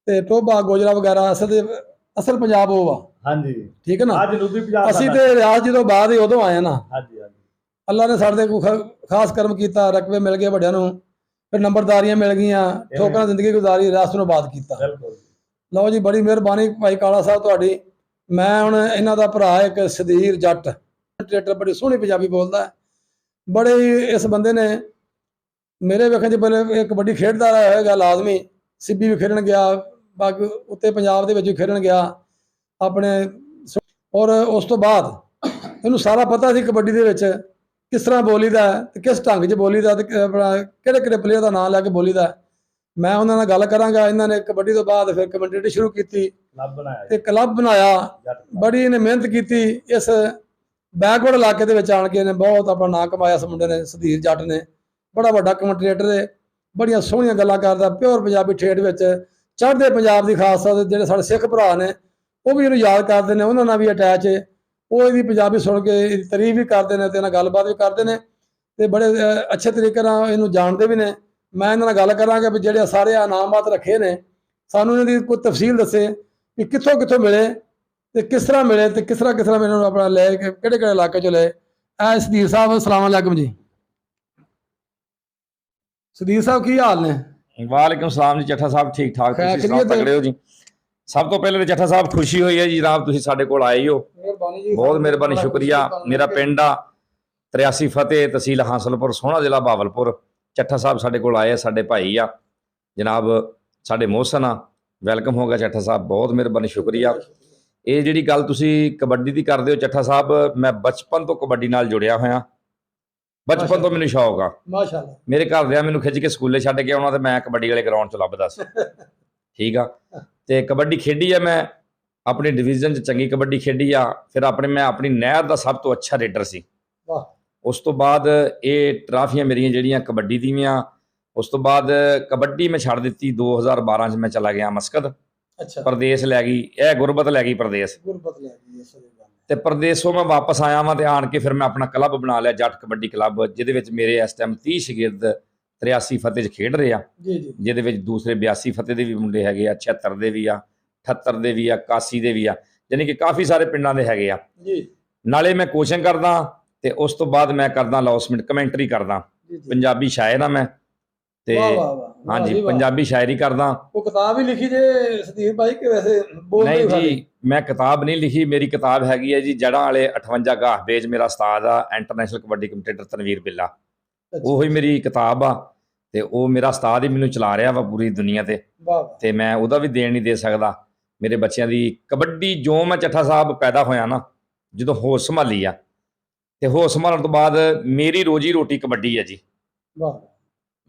ਤੇ ਟੋਭਾ, ਗੋਜਰਾ ਵਗੈਰਾ, ਅਸਲ ਪੰਜਾਬ ਉਹ ਵਾ। ਹਾਂਜੀ, ਠੀਕ ਹੈ ਨਾ। ਪੰਜਾਬ ਅਸੀਂ ਤੇ ਰਿਆਜ਼ ਜਦੋਂ ਬਾਅਦ ਹੀ ਉਦੋਂ ਆਏ ਨਾ। ਹਾਂਜੀ ਹਾਂਜੀ, ਅੱਲਾ ਨੇ ਸਾਡੇ ਕੋਲ ਖਾਸ ਕਰਮ ਕੀਤਾ, ਰਕਬੇ ਮਿਲ ਗਏ ਵੱਡਿਆਂ ਨੂੰ, ਫਿਰ ਨੰਬਰਦਾਰੀਆਂ ਮਿਲ ਗਈਆਂ, ਠੋਕਰਾਂ ਜ਼ਿੰਦਗੀ ਗੁਜ਼ਾਰੀ, ਰਿਆਸਤ ਨੂੰ ਆਬਾਦ ਕੀਤਾ। ਲਓ ਜੀ, ਬੜੀ ਮਿਹਰਬਾਨੀ ਭਾਈ ਕਾਲਾ ਸਾਹਿਬ ਤੁਹਾਡੀ। ਮੈਂ ਹੁਣ ਇਹਨਾਂ ਦਾ ਭਰਾ ਇੱਕ ਸਦੀਰ ਜੱਟ ਟਰੈਕਟਰ, ਬੜੀ ਸੋਹਣੀ ਪੰਜਾਬੀ ਬੋਲਦਾ, ਬੜੇ ਇਸ ਬੰਦੇ ਨੇ ਮੇਰੇ ਵੇਖਣ 'ਚ ਪਹਿਲੇ ਇਹ ਕਬੱਡੀ ਖੇਡਦਾ ਹੋਏਗਾ ਲਾਜ਼ਮੀ, ਸਿੱਬੀ ਵੀ ਖੇਡਣ ਗਿਆ, ਬਾਕੀ ਉੱਤੇ ਪੰਜਾਬ ਦੇ ਵਿੱਚ ਵੀ ਖੇਡਣ ਗਿਆ ਆਪਣੇ। ਔਰ ਉਸ ਤੋਂ ਬਾਅਦ ਇਹਨੂੰ ਸਾਰਾ ਪਤਾ ਸੀ ਕਬੱਡੀ ਦੇ ਵਿੱਚ ਕਿਸ ਤਰ੍ਹਾਂ ਬੋਲੀਦਾ ਤੇ ਕਿਸ ਢੰਗ 'ਚ ਬੋਲੀਦਾ ਤੇ ਆਪਣਾ ਕਿਹੜੇ ਕਿਹੜੇ ਪਲੇਅਰ ਦਾ ਨਾਂ ਲੈ ਕੇ ਬੋਲੀਦਾ। ਮੈਂ ਉਹਨਾਂ ਨਾਲ ਗੱਲ ਕਰਾਂਗਾ। ਇਹਨਾਂ ਨੇ ਕਬੱਡੀ ਤੋਂ ਬਾਅਦ ਫਿਰ ਕਮੈਂਟੇਟਰੀ ਸ਼ੁਰੂ ਕੀਤੀ ਤੇ ਕਲੱਬ ਬਣਾਇਆ। ਬੜੀ ਇਹਨੇ ਮਿਹਨਤ ਕੀਤੀ। ਇਸ ਬੈਕਵਰਡ ਇਲਾਕੇ ਦੇ ਵਿੱਚ ਆਣ ਕੇ ਇਹਨੇ ਬਹੁਤ ਆਪਣਾ ਨਾਂ ਕਮਾਇਆ। ਇਸ ਮੁੰਡੇ ਨੇ, ਸਦੀਰ ਜੱਟ ਨੇ, ਬੜਾ ਵੱਡਾ ਕਮੈਂਟੇਟਰ ਹੈ, ਬੜੀਆਂ ਸੋਹਣੀਆਂ ਗੱਲਾਂ ਕਰਦਾ, ਪਿਓਰ ਪੰਜਾਬੀ ਠੇਠ ਵਿੱਚ। ਚੜ੍ਹਦੇ ਪੰਜਾਬ ਦੀ ਖਾਸ ਤੌਰ ਜਿਹੜੇ ਸਾਡੇ ਸਿੱਖ ਭਰਾ ਨੇ ਉਹ ਵੀ ਇਹਨੂੰ ਯਾਦ ਕਰਦੇ ਨੇ, ਉਹਨਾਂ ਨਾਲ ਵੀ ਅਟੈਚ ਹੈ। ਉਹ ਇਹਦੀ ਪੰਜਾਬੀ ਸੁਣ ਕੇ ਇਹਦੀ ਤਾਰੀਫ ਵੀ ਕਰਦੇ ਨੇ ਤੇ ਇਹਨਾਂ ਗੱਲਬਾਤ ਵੀ ਕਰਦੇ ਨੇ ਤੇ ਬੜੇ ਅੱਛੇ ਤਰੀਕੇ ਨਾਲ ਇਹਨੂੰ ਜਾਣਦੇ ਵੀ ਨੇ। ਮੈਂ ਇਹਨਾਂ ਨਾਲ ਗੱਲ ਕਰਾਂਗਾ ਵੀ ਜਿਹੜੇ ਸਾਰੇ ਇਨਾਮਾਤ ਰੱਖੇ ਨੇ, ਸਾਨੂੰ ਇਹਨਾਂ ਦੀ ਕੋਈ ਤਫਸੀਲ ਦੱਸੇ ਕਿ ਕਿੱਥੋਂ ਕਿੱਥੋਂ ਮਿਲੇ ਤੇ ਕਿਸ ਤਰ੍ਹਾਂ ਮਿਲੇ ਤੇ ਕਿਸ ਤਰ੍ਹਾਂ ਇਹਨਾਂ ਨੂੰ ਆਪਣਾ ਲੈ ਕੇ ਕਿਹੜੇ ਕਿਹੜੇ ਇਲਾਕੇ 'ਚੋਂ ਲਏ। ਸਦੀਰ ਸਾਹਿਬ, ਅਸਲਾਮ ਵਾਲੇਕੁਮ ਜੀ। ਸਦੀਰ ਸਾਹਿਬ ਕੀ ਹਾਲ ਨੇ? ਵਾਲੇਕੁਮ ਸਲਾਮ ਜੀ ਚੱਠਾ ਸਾਹਿਬ, ਠੀਕ ਠਾਕ, ਤੁਸੀਂ ਸੁਣਾਓ, ਤਕੜੇ ਹੋ ਜੀ? ਸਭ ਤੋਂ ਪਹਿਲੇ ਚੱਠਾ ਸਾਹਿਬ ਖੁਸ਼ੀ ਹੋਈ ਹੈ ਜੀ ਜਨਾਬ, ਤੁਸੀਂ ਸਾਡੇ ਕੋਲ ਆਏ ਹੋ, ਬਹੁਤ ਮਿਹਰਬਾਨੀ, ਸ਼ੁਕਰੀਆ। ਮੇਰਾ ਪਿੰਡ ਆ 83 ਫਤਿਹ, ਤਹਿਸੀਲ ਹਾਸਲਪੁਰ, ਸੋਹਣਾ ਜ਼ਿਲ੍ਹਾ ਬਾਵਲਪੁਰ। ਚੱਠਾ ਸਾਹਿਬ ਸਾਡੇ ਕੋਲ ਆਏ ਆ, ਸਾਡੇ ਭਾਈ ਆ ਜਨਾਬ, ਸਾਡੇ ਮੋਹਸਨ ਆ, ਵੈਲਕਮ ਹੋ ਗਿਆ ਚੱਠਾ ਸਾਹਿਬ, ਬਹੁਤ ਮਿਹਰਬਾਨੀ, ਸ਼ੁਕਰੀਆ। ਇਹ ਜਿਹੜੀ ਗੱਲ ਤੁਸੀਂ ਕਬੱਡੀ ਦੀ ਕਰਦੇ ਹੋ ਚੱਠਾ ਸਾਹਿਬ, ਮੈਂ ਬਚਪਨ ਤੋਂ ਕਬੱਡੀ ਨਾਲ ਜੁੜਿਆ ਹੋਇਆ ਬਚਪਨ ਤੋਂ ਮੈਨੂੰ ਸ਼ੌਕ ਆ। ਮਾਸ਼ਾਅੱਲਾ। ਮੇਰੇ ਘਰਦਿਆਂ ਮੈਨੂੰ ਖਿੱਚ ਕੇ ਸਕੂਲੇ ਛੱਡ ਕੇ ਆਉਣਾ ਤੇ ਮੈਂ ਕਬੱਡੀ ਵਾਲੇ ਗਰਾਊਂਡ 'ਚ ਲੱਭਦਾ ਸੀ। ਠੀਕ ਆ, ਤੇ ਕਬੱਡੀ ਖੇਡੀ ਆ ਮੈਂ ਆਪਣੀ ਡਿਵੀਜ਼ਨ 'ਚ, ਚੰਗੀ ਕਬੱਡੀ ਖੇਡੀ ਆ। ਫਿਰ ਮੈਂ ਆਪਣੀ ਨਹਿਰ ਦਾ ਸਭ ਤੋਂ ਅੱਛਾ ਰੇਡਰ ਸੀ। ਵਾਹ। ਉਸ ਤੋਂ ਬਾਅਦ ਇਹ ਟਰਾਫੀਆਂ ਮੇਰੀਆਂ ਜਿਹੜੀਆਂ ਕਬੱਡੀ ਦੀਆਂ। ਉਸ ਤੋਂ ਬਾਅਦ ਕਬੱਡੀ ਮੈਂ ਛੱਡ ਦਿੱਤੀ 2012 'ਚ। ਮੈਂ ਚਲਾ ਗਿਆ ਮਸਕਤ, ਅੱਛਾ, ਪ੍ਰਦੇਸ਼ ਲੈ ਗਈ, ਇਹ ਗੁਰਬਤ ਲੈ ਗਈ ਪ੍ਰਦੇਸ਼। ਗੁਰਬਤ ਲੈ ਗਈ ਇਸ ਗੱਲ ਤੇ ਪ੍ਰਦੇਸ਼ੋਂ ਮੈਂ ਵਾਪਸ ਆਇਆ ਵਾਂ ਤੇ ਆਣ ਕੇ ਫਿਰ ਮੈਂ ਆਪਣਾ ਕਲੱਬ ਬਣਾ ਲਿਆ, ਜੱਟ ਕਬੱਡੀ ਕਲੱਬ, ਜਿਹਦੇ ਵਿੱਚ ਮੇਰੇ ਇਸ ਟਾਈਮ 30 ਸ਼ਾਗਿਰਦ 83 ਫਤਿਹ 'ਚ ਖੇਡ ਰਹੇ ਆ। ਜੀ ਜੀ। ਜਿਹਦੇ ਵਿੱਚ ਦੂਸਰੇ 82 ਫਤਿਹ ਦੇ ਵੀ ਮੁੰਡੇ ਹੈਗੇ ਆ, 76 ਦੇ ਵੀ ਆ, 78 ਦੇ ਵੀ ਆ, 81 ਦੇ ਵੀ ਆ, ਯਾਨੀ ਕਿ ਕਾਫੀ ਸਾਰੇ ਪਿੰਡਾਂ ਦੇ ਹੈਗੇ ਆ ਜੀ। ਨਾਲੇ ਮੈਂ ਕੋਚਿੰਗ ਕਰਦਾ ਤੇ ਉਸ ਤੋਂ ਬਾਅਦ ਮੈਂ ਕਰਦਾ ਅਨਾਉਂਸਮੈਂਟ, ਕਮੈਂਟਰੀ ਕਰਦਾ। ਪੰਜਾਬੀ ਸ਼ਾਇਰ ਆ ਮੈਂ ਤੇ ਹਾਂਜੀ, ਪੰਜਾਬੀ ਸ਼ਾਇਰੀ ਕਰਦਾ। ਉਹ ਕਿਤਾਬ ਹੀ ਲਿਖੀ ਜੇ ਸਦੀਕ ਭਾਈ ਕਿ ਵੈਸੇ ਬੋਲਦੇ? ਨਹੀਂ ਜੀ, ਮੈਂ ਕਿਤਾਬ ਨਹੀਂ ਲਿਖੀ। ਮੇਰੀ ਕਿਤਾਬ ਹੈਗੀ ਹੈ ਜੀ ਜੜ੍ਹਾਂ ਵਾਲੇ 58 ਗਾਹ ਬੇਜ। ਮੇਰਾ ਉਸਤਾਦ ਆ ਇੰਟਰਨੈਸ਼ਨਲ ਕਬੱਡੀ ਕਮੈਂਟੇਟਰ ਤਨਵੀਰ ਬਿੱਲਾ, ਉਹੀ ਮੇਰੀ ਕਿਤਾਬ ਆ ਤੇ ਉਹ ਮੇਰਾ ਉਸਤਾਦ ਹੀ ਮੈਨੂੰ ਚਲਾ ਰਿਹਾ ਵਾ ਪੂਰੀ ਦੁਨੀਆ ਤੇ ਮੈਂ ਉਹਦਾ ਵੀ ਦੇਣ ਨਹੀਂ ਦੇ ਸਕਦਾ। ਮੇਰੇ ਬੱਚਿਆਂ ਦੀ ਕਬੱਡੀ ਜੋ ਮੈਂ ਚੱਠਾ ਸਾਹਿਬ ਪੈਦਾ ਹੋਇਆ ਨਾ, ਜਦੋਂ ਹੋਸ਼ ਸੰਭਾਲੀ ਆ ਤੇ ਹੋਸ਼ ਸੰਭਾਲਣ ਤੋਂ ਬਾਅਦ ਮੇਰੀ ਰੋਜੀ ਰੋਟੀ ਕਬੱਡੀ ਹੈ ਜੀ।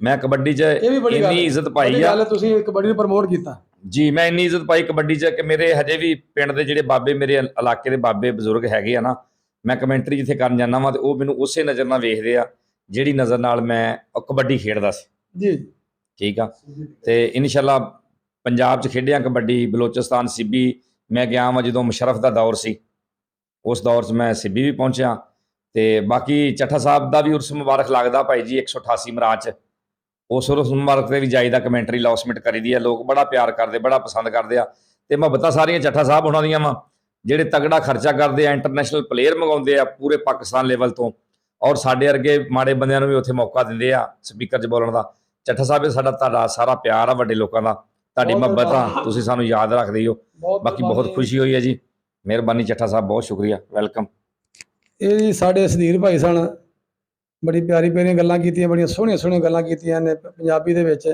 ਮੈਂ ਕਬੱਡੀ 'ਚ ਇੰਨੀ ਇੱਜ਼ਤ ਪਾਈ ਆ। ਤੁਸੀਂ ਕਬੱਡੀ ਨੂੰ ਪ੍ਰਮੋਟ ਕੀਤਾ ਜੀ। ਮੈਂ ਇੰਨੀ ਇੱਜ਼ਤ ਪਾਈ ਕਬੱਡੀ 'ਚ ਕਿ ਮੇਰੇ ਹਜੇ ਵੀ ਪਿੰਡ ਦੇ ਜਿਹੜੇ ਬਾਬੇ, ਮੇਰੇ ਇਲਾਕੇ ਦੇ ਬਾਬੇ ਬਜ਼ੁਰਗ ਹੈਗੇ ਆ ਨਾ, ਮੈਂ ਕਮੈਂਟਰੀ ਜਿੱਥੇ ਕਰਨ ਜਾਂਦਾ ਵਾਂ ਤੇ ਉਹ ਮੈਨੂੰ ਉਸੇ ਨਜ਼ਰ ਨਾਲ ਵੇਖਦੇ ਆ ਜਿਹੜੀ ਨਜ਼ਰ ਨਾਲ ਮੈਂ ਕਬੱਡੀ ਖੇਡਦਾ ਸੀ ਜੀ। ਠੀਕ ਆ, ਤੇ ਇਨਸ਼ਾਅੱਲਾ ਪੰਜਾਬ 'ਚ ਖੇਡਿਆ ਕਬੱਡੀ। ਬਲੋਚਿਸਤਾਨ ਸਿੱਬੀ ਮੈਂ ਗਿਆ ਵਾਂ ਜਦੋਂ ਮੁਸ਼ਰਫ ਦਾ ਦੌਰ ਸੀ, ਉਸ ਦੌਰ 'ਚ ਮੈਂ ਸਿੱਬੀ ਵੀ ਪਹੁੰਚਿਆ। ਤੇ ਬਾਕੀ ਚੱਠਾ ਸਾਹਿਬ ਦਾ ਵੀ ਉਰਸ ਮੁਬਾਰਕ ਲੱਗਦਾ ਭਾਈ ਜੀ 188 ਮਰਾਜ 'ਚ। ਉਸ ਉਰਸ ਮੁਬਾਰਕ ਤੇ ਵੀ ਜਾਈਦਾ, ਕਮੈਂਟਰੀ ਅਨਾਉਂਸਮੈਂਟ ਕਰੀਦੀ ਆ। ਲੋਕ ਬੜਾ ਪਿਆਰ ਕਰਦੇ, ਬੜਾ ਪਸੰਦ ਕਰਦੇ ਆ ਤੇ ਮੁਹੱਬਤਾਂ ਸਾਰੀਆਂ ਚੱਠਾ ਸਾਹਿਬ ਉਹਨਾਂ ਦੀਆਂ ਵਾ, ਜਿਹੜੇ ਤਗੜਾ ਖਰਚਾ ਕਰਦੇ ਆ, ਇੰਟਰਨੈਸ਼ਨਲ ਪਲੇਅਰ ਮੰਗਾਉਂਦੇ ਆ ਪੂਰੇ ਪਾਕਿਸਤਾਨ ਲੈਵਲ ਤੋਂ, ਔਰ ਸਾਡੇ ਵਰਗੇ ਮਾੜੇ ਬੰਦਿਆਂ ਨੂੰ ਵੀ ਉੱਥੇ ਮੌਕਾ ਦਿੰਦੇ ਆ ਸਪੀਕਰ 'ਚ ਬੋਲਣ ਦਾ। ਚੱਠਾ ਸਾਹਿਬ ਸਾਡਾ ਤੁਹਾਡਾ ਸਾਰਾ ਪਿਆਰ ਆ, ਵੱਡੇ ਲੋਕਾਂ ਦਾ, ਤੁਹਾਡੀ ਮੁਹੱਬਤ ਆ, ਤੁਸੀਂ ਸਾਨੂੰ ਯਾਦ ਰੱਖਦੇ ਹੋ। ਬਾਕੀ ਬਹੁਤ ਖੁਸ਼ੀ ਹੋਈ ਹੈ ਜੀ, ਮਿਹਰਬਾਨੀ ਚੱਠਾ ਸਾਹਿਬ, ਬਹੁਤ ਸ਼ੁਕਰੀਆ, ਵੈਲਕਮ। ਇਹ ਸਾਡੇ ਸਦੀਕ ਭਾਈ ਸਨ, ਬੜੀ ਪਿਆਰੀ ਪਿਆਰੀਆਂ ਗੱਲਾਂ ਕੀਤੀਆਂ, ਬੜੀਆਂ ਸੋਹਣੀਆਂ ਸੋਹਣੀਆਂ ਗੱਲਾਂ ਕੀਤੀਆਂ ਨੇ ਪੰਜਾਬੀ ਦੇ ਵਿੱਚ।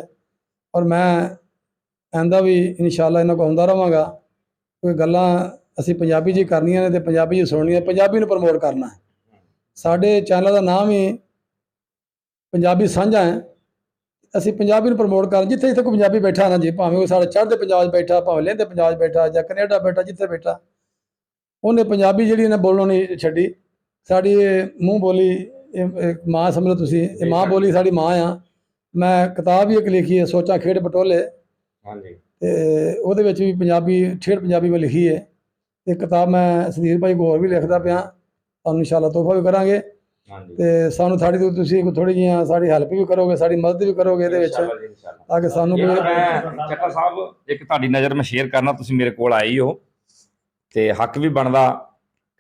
ਔਰ ਮੈਂ ਕਹਿੰਦਾ ਵੀ ਇਨਸ਼ਾਅੱਲਾ ਇਹਨਾਂ ਕੋਲ ਆਉਂਦਾ ਰਹਾਂਗਾ। ਕੋਈ ਗੱਲਾਂ ਅਸੀਂ ਪੰਜਾਬੀ 'ਚ ਹੀ ਕਰਨੀਆਂ ਨੇ ਤੇ ਪੰਜਾਬੀ 'ਚ ਸੁਣਨੀਆਂ, ਪੰਜਾਬੀ ਨੂੰ ਪ੍ਰਮੋਟ ਕਰਨਾ। ਸਾਡੇ ਚੈਨਲ ਦਾ ਨਾਮ ਹੀ ਪੰਜਾਬੀ ਸਾਂਝਾ ਹੈ। ਅਸੀਂ ਪੰਜਾਬੀ ਨੂੰ ਪ੍ਰਮੋਟ ਕਰ, ਜਿੱਥੇ ਜਿੱਥੇ ਕੋਈ ਪੰਜਾਬੀ ਬੈਠਾ ਨਾ ਜੀ, ਭਾਵੇਂ ਉਹ ਸਾਡੇ ਚੜ੍ਹਦੇ ਪੰਜਾਬ 'ਚ ਬੈਠਾ, ਭਾਵੇਂ ਲਹਿੰਦੇ ਪੰਜਾਬ 'ਚ ਬੈਠਾ ਜਾਂ ਕੈਨੇਡਾ ਬੈਠਾ, ਜਿੱਥੇ ਬੈਠਾ, ਉਹਨੇ ਪੰਜਾਬੀ ਜਿਹੜੀ ਇਹਨੇ ਬੋਲਣੋਂ ਨਹੀਂ ਛੱਡੀ। ਸਾਡੀ ਮੂੰਹ ਬੋਲੀ ਮਾਂ ਸਮਝ ਲਓ ਤੁਸੀਂ, ਇਹ ਮਾਂ ਬੋਲੀ ਸਾਡੀ ਮਾਂ ਆ। ਮੈਂ ਕਿਤਾਬ ਵੀ ਇੱਕ ਲਿਖੀ ਹੈ, ਸੋਚਾਂ ਖੇਡ ਪਟੋਲੇ, ਹਾਂਜੀ, ਤੇ ਉਹਦੇ ਵਿੱਚ ਵੀ ਪੰਜਾਬੀ ਠੇਠ ਪੰਜਾਬੀ ਮੈਂ ਲਿਖੀ ਹੈ। ਤੇ ਕਿਤਾਬ ਮੈਂ ਸਦੀਕ ਭਾਈ ਹੋਰ ਵੀ ਲਿਖਦਾ ਪਿਆ, ਤੁਹਾਨੂੰ ਇਨਸ਼ਾਅੱਲਾ ਤੋਹਫਾ ਵੀ ਕਰਾਂਗੇ। ਤੇ ਸਾਨੂੰ ਸਾਡੀ ਤੁਸੀਂ ਥੋੜੀ ਜਿਹੀਆਂ ਸਾਡੀ ਹੈਲਪ ਵੀ ਕਰੋਗੇ, ਸਾਡੀ ਮਦਦ ਵੀ ਕਰੋਗੇ ਇਹਦੇ ਵਿੱਚ, ਤਾਂ ਕਿ ਸਾਨੂੰ ਚੱਠਾ ਸਾਹਿਬ ਇੱਕ ਤੁਹਾਡੀ ਨਜ਼ਰ ਮੈਂ ਸ਼ੇਅਰ ਕਰਨਾ। ਤੁਸੀਂ ਮੇਰੇ ਕੋਲ ਆਏ ਹੋ ਤੇ ਹੱਕ ਵੀ ਬਣਦਾ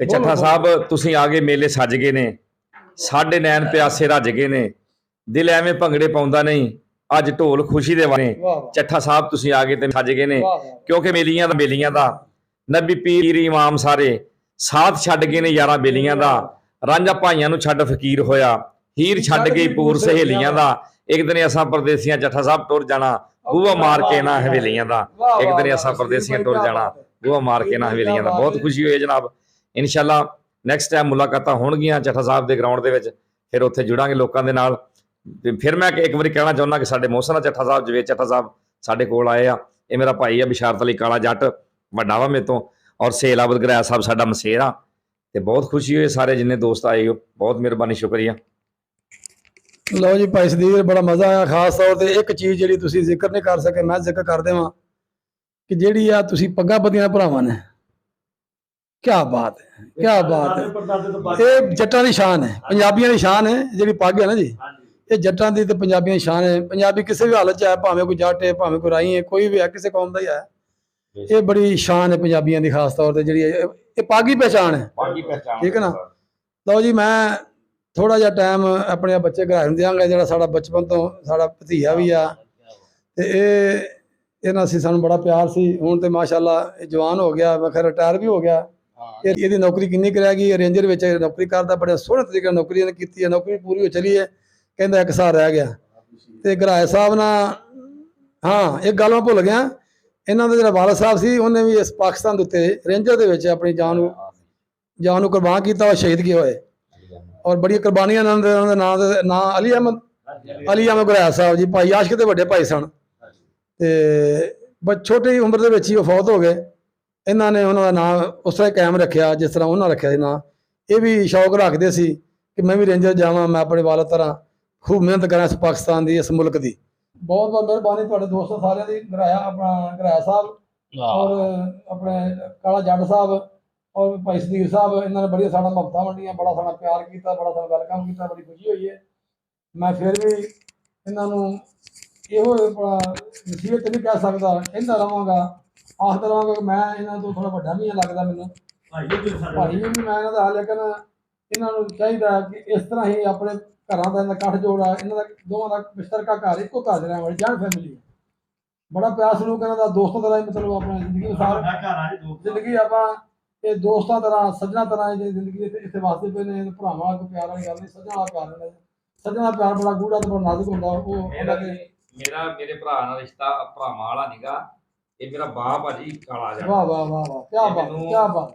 ਕਿ ਚੱਠਾ ਸਾਹਿਬ ਤੁਸੀਂ ਆ ਗਏ, ਮੇਲੇ ਸੱਜ ਗਏ ਨੇ, ਸਾਡੇ ਨੈਣ ਪਿਆਸੇ ਰੱਜ ਗਏ ਨੇ, ਦਿਲ ਐਵੇਂ ਭੰਗੜੇ ਪਾਉਂਦਾ ਨਹੀਂ, ਅੱਜ ਢੋਲ ਖੁਸ਼ੀ ਦੇ ਵਾਰੇ। ਚੱਠਾ ਸਾਹਿਬ ਤੁਸੀਂ ਆ ਗਏ ਤੇ ਸੱਜ ਗਏ ਨੇ, ਕਿਉਂਕਿ ਮੇਲੀਆਂ ਦਾ ਨਬੀ ਪੀਰ ਇਮਾਮ ਸਾਰੇ ਸਾਥ ਛੱਡ ਗਏ ਨੇ ਯਾਰਾਂ ਬੇਲੀਆਂ ਦਾ। ਰਾਂਝਾ ਭਾਈਆਂ ਨੂੰ ਛੱਡ ਫਕੀਰ ਹੋਇਆ, ਹੀਰ ਛੱਡ ਗਈ ਪੂਰ ਸਹੇਲੀਆਂ ਦਾ। ਇੱਕ ਦਿਨ ਅਸਾਂ ਪਰਦੇਸੀਆਂ ਚੱਠਾ ਸਾਹਿਬ ਟੁਰ ਜਾਣਾ, ਬੂਹਾ ਮਾਰ ਕੇ ਨਾ ਹਵੇਲੀਆਂ ਦਾ। ਇੱਕ ਦਿਨ ਅਸਾਂ ਪਰਦੇਸੀਆਂ ਟੁਰ ਜਾਣਾ, ਬੂਹਾ ਮਾਰ ਕੇ ਨਾ ਹਵੇਲੀਆਂ ਦਾ। ਬਹੁਤ ਖੁਸ਼ੀ ਹੋਈ ਜਨਾਬ। ਇਨਸ਼ਾਅੱਲਾ ਨੈਕਸਟ ਟਾਈਮ ਮੁਲਾਕਾਤਾਂ ਹੋਣਗੀਆਂ ਚੱਠਾ ਸਾਹਿਬ ਦੇ ਗਰਾਊਂਡ ਦੇ ਵਿੱਚ, ਫਿਰ ਉੱਥੇ ਜੁੜਾਂਗੇ ਲੋਕਾਂ ਦੇ ਨਾਲ। ਤੇ ਫਿਰ ਮੈਂ ਇੱਕ ਵਾਰੀ ਕਹਿਣਾ ਚਾਹੁੰਦਾ ਕਿ ਸਾਡੇ ਮੋਹਸਨ ਚੱਠਾ ਸਾਹਿਬ, ਜਵੇਦ ਚੱਠਾ ਸਾਹਿਬ ਸਾਡੇ ਕੋਲ ਆਏ ਆ। ਇਹ ਮੇਰਾ ਭਾਈ ਆ ਬਿਸ਼ਾਰਤ ਅਲੀ ਕਾਲਾ ਜੱਟ, ਵੱਡਾ ਵਾ ਮੇਰੇ ਤੋਂ, ਔਰ ਸੇਲ ਆਬਦ ਗਰਾਇਆ ਸਾਹਿਬ ਸਾਡਾ ਮਸੇਰ ਆ। ਤੇ ਬਹੁਤ ਖੁਸ਼ੀ ਹੋਈ, ਸਾਰੇ ਜਿੰਨੇ ਦੋਸਤ ਆਏ ਹੋ, ਬਹੁਤ ਮਿਹਰਬਾਨੀ, ਸ਼ੁਕਰੀਆ। ਲਓ ਜੀ ਭਾਈ ਸਦੀਕ, ਬੜਾ ਮਜ਼ਾ ਆਇਆ। ਖਾਸ ਤੌਰ ਤੇ ਇੱਕ ਚੀਜ਼ ਜਿਹੜੀ ਤੁਸੀਂ ਜ਼ਿਕਰ ਨਹੀਂ ਕਰ ਸਕੇ, ਮੈਂ ਜ਼ਿਕਰ ਕਰ ਦੇਵਾਂ ਕਿ ਜਿਹੜੀ ਆ ਤੁਸੀਂ ਪੱਗਾਂ ਬੱਧੀਆਂ ਭਰਾਵਾਂ ਨੇ, ਕਿਆ ਬਾਤ ਹੈ, ਕਿਆ ਬਾਤ ਹੈ। ਇਹ ਜੱਟਾਂ ਦੀ ਸ਼ਾਨ ਹੈ, ਪੰਜਾਬੀਆਂ ਦੀ ਸ਼ਾਨ ਹੈ। ਜਿਹੜੀ ਪੱਗ ਹੈ ਨਾ ਜੀ, ਇਹ ਜੱਟਾਂ ਦੀ ਤੇ ਪੰਜਾਬੀਆਂ ਦੀ ਸ਼ਾਨ ਹੈ। ਪੰਜਾਬੀ ਕਿਸੇ ਵੀ ਹਾਲਤ 'ਚ ਹੈ, ਭਾਵੇਂ ਕੋਈ ਜੱਟ ਹੈ, ਭਾਵੇਂ ਕੋਈ ਰਾਈ ਹੈ, ਕੋਈ ਵੀ ਹੈ, ਕਿਸੇ ਕੌਮ ਦਾ ਹੀ ਹੈ, ਇਹ ਬੜੀ ਸ਼ਾਨ ਹੈ ਪੰਜਾਬੀਆਂ ਦੀ। ਖਾਸ ਤੌਰ ਤੇ ਜਿਹੜੀ ਇਹ ਪੱਗ ਹੀ ਪਹਿਚਾਣ ਹੈ, ਠੀਕ ਹੈ ਨਾ। ਲਓ ਜੀ, ਮੈਂ ਥੋੜਾ ਜਿਹਾ ਟਾਈਮ ਆਪਣੇ ਬੱਚੇ ਘਰਾਂ ਨੂੰ ਦਿਆਂਗਾ, ਜਿਹੜਾ ਸਾਡਾ ਬਚਪਨ ਤੋਂ ਸਾਡਾ ਭਤੀਆ ਵੀ ਆ, ਤੇ ਇਹਨਾਂ ਸੀ ਸਾਨੂੰ ਬੜਾ ਪਿਆਰ ਸੀ। ਹੁਣ ਤੇ ਮਾਸ਼ਾਅੱਲਾ ਇਹ ਜਵਾਨ ਹੋ ਗਿਆ, ਮੈਂ ਖੈਰ ਰਿਟਾਇਰ ਵੀ ਹੋ ਗਿਆ। ਇਹਦੀ ਨੌਕਰੀ ਕਿੰਨੀ ਕੁ ਰਹਿ ਗਈ, ਰੇਂਜਰ ਵਿੱਚ ਨੌਕਰੀ ਕਰਦਾ, ਬੜੇ ਸੋਹਣੇ ਤਰੀਕੇ ਨਾਲ ਨੌਕਰੀ ਇਹਨੇ ਕੀਤੀ ਹੈ। ਨੌਕਰੀ ਪੂਰੀ ਹੋ ਚਲੀ ਹੈ, ਕਹਿੰਦਾ ਇੱਕ ਸਾਲ ਰਹਿ ਗਿਆ। ਤੇ ਗਰਾਏ ਸਾਹਿਬ ਨਾਲ, ਹਾਂ ਇੱਕ ਗੱਲ ਮੈਂ ਭੁੱਲ ਗਿਆ, ਇਹਨਾਂ ਦਾ ਜਿਹੜਾ ਵਾਲਦ ਸਾਹਿਬ ਸੀ, ਉਹਨੇ ਵੀ ਇਸ ਪਾਕਿਸਤਾਨ ਦੇ ਉੱਤੇ ਰੇਂਜਰ ਦੇ ਵਿੱਚ ਆਪਣੀ ਜਾਨ ਨੂੰ ਕੁਰਬਾਨ ਕੀਤਾ, ਉਹ ਸ਼ਹੀਦ ਕੀਤੇ ਹੋਏ। ਔਰ ਬੜੀਆਂ ਕੁਰਬਾਨੀਆਂ ਇਹਨਾਂ ਦੇ ਨਾਂ ਅਲੀ ਅਹਿਮਦ ਗੁਰੈਸ ਸਾਹਿਬ ਜੀ, ਭਾਈ ਆਸ਼ਕ ਦੇ ਵੱਡੇ ਭਾਈ ਸਨ ਤੇ ਬਸ ਛੋਟੀ ਉਮਰ ਦੇ ਵਿੱਚ ਹੀ ਉਹ ਫੌਤ ਹੋ ਗਏ। ਇਹਨਾਂ ਨੇ ਉਹਨਾਂ ਦਾ ਨਾਂ ਉਸ ਤਰ੍ਹਾਂ ਕਾਇਮ ਰੱਖਿਆ ਜਿਸ ਤਰ੍ਹਾਂ ਉਹਨਾਂ ਰੱਖਿਆ ਸੀ ਨਾਂ। ਇਹ ਵੀ ਸ਼ੌਕ ਰੱਖਦੇ ਸੀ ਕਿ ਮੈਂ ਵੀ ਰੇਂਜਰ ਜਾਵਾਂ, ਮੈਂ ਆਪਣੇ ਵਾਲਾ ਤਰ੍ਹਾਂ ਖੂਬ ਮਿਹਨਤ ਕਰਾਂ ਇਸ ਪਾਕਿਸਤਾਨ ਦੀ, ਇਸ ਮੁਲਕ ਦੀ। ਬਹੁਤ ਬਹੁਤ ਮਿਹਰਬਾਨੀ ਤੁਹਾਡੇ ਦੋਸਤਾਂ ਸਾਰਿਆਂ ਦੀ, ਗਰਾਇਆ ਸਾਹਿਬ ਔਰ ਆਪਣੇ ਕਾਲਾ ਜੱਟ ਸਾਹਿਬ ਔਰ ਭਾਈ ਸਦੀਕ ਸਾਹਿਬ, ਇਹਨਾਂ ਨੇ ਬੜੀਆਂ ਸਾਡਾ ਮੁਹੱਬਤਾਂ ਵੰਡੀਆਂ, ਬੜਾ ਸਾਡਾ ਪਿਆਰ ਕੀਤਾ, ਬੜਾ ਸਾਡਾ ਵੈਲਕਮ ਕੀਤਾ, ਬੜੀ ਖੁਸ਼ੀ ਹੋਈ ਹੈ। ਮੈਂ ਫਿਰ ਵੀ ਇਹਨਾਂ ਨੂੰ ਇਹੋ ਨਸੀਹਤ ਨਹੀਂ ਕਹਿ ਸਕਦਾ, ਕਹਿੰਦਾ ਰਹਾਂਗਾ, ਆਖਦਾ ਰਹਾਂਗਾ ਕਿ ਮੈਂ ਇਹਨਾਂ ਤੋਂ ਥੋੜਾ ਵੱਡਾ ਨਹੀਂ ਲੱਗਦਾ ਮੈਨੂੰ ਭਾਈ ਵੀ ਮੈਂ ਇਹਨਾਂ ਦਾ, ਲੇਕਿਨ ਇਹਨਾਂ ਨੂੰ ਚਾਹੀਦਾ ਕਿ ਇਸ ਤਰ੍ਹਾਂ ਹੀ ਆਪਣੇ ਘਰਾਂ ਦਾ ਇਕੱਠ ਜੋੜਾ, ਇਹਨਾਂ ਦਾ ਦੋਵਾਂ ਦਾ ਮੁਸ਼ਤਰਕਾ ਘਰ, ਇੱਕੋ ਘਰ ਦੇ ਰਹਿਣ ਵਾਲੀ ਜॉइंट फैमिली ਹੈ। ਬੜਾ ਪਿਆਰ ਸਲੂਕ ਇਹਨਾਂ ਦਾ ਦੋਸਤਾਂ ਤਰ੍ਹਾਂ ਹੀ, ਮਤਲਬ ਆਪਣੀ ਜ਼ਿੰਦਗੀ ਆਪਾਂ ਇਹ ਦੋਸਤਾਂ ਤਰ੍ਹਾਂ ਸੱਜਣਾ ਤਰ੍ਹਾਂ ਜ਼ਿੰਦਗੀ ਇੱਥੇ ਵਾਸਤੇ ਪਏ ਨੇ। ਭਰਾਵਾਂ ਵਾਲਾ ਕੋਈ ਪਿਆਰ ਵਾਲੀ ਗੱਲ ਨਹੀਂ, ਸੱਜਣਾ ਵਾਲਾ ਪਿਆਰ ਹੁੰਦਾ। ਸੱਜਣਾ ਪਿਆਰ ਬੜਾ ਗੂੜਾ ਤੇ ਬੜਾ ਨਾਜ਼ੁਕ ਹੁੰਦਾ। ਉਹ ਮੇਰੇ ਭਰਾ ਨਾਲ ਰਿਸ਼ਤਾ ਭਰਾਵਾਂ ਵਾਲਾ ਨੀਗਾ, ਇਹ ਮੇਰਾ ਬਾਪ ਆ ਜੀ ਕਾਲਾ ਜੱਟ। ਵਾਹ ਵਾਹ ਵਾਹ ਵਾਹ, ਕੀ ਬਾਤ ਕੀ ਬਾਤ।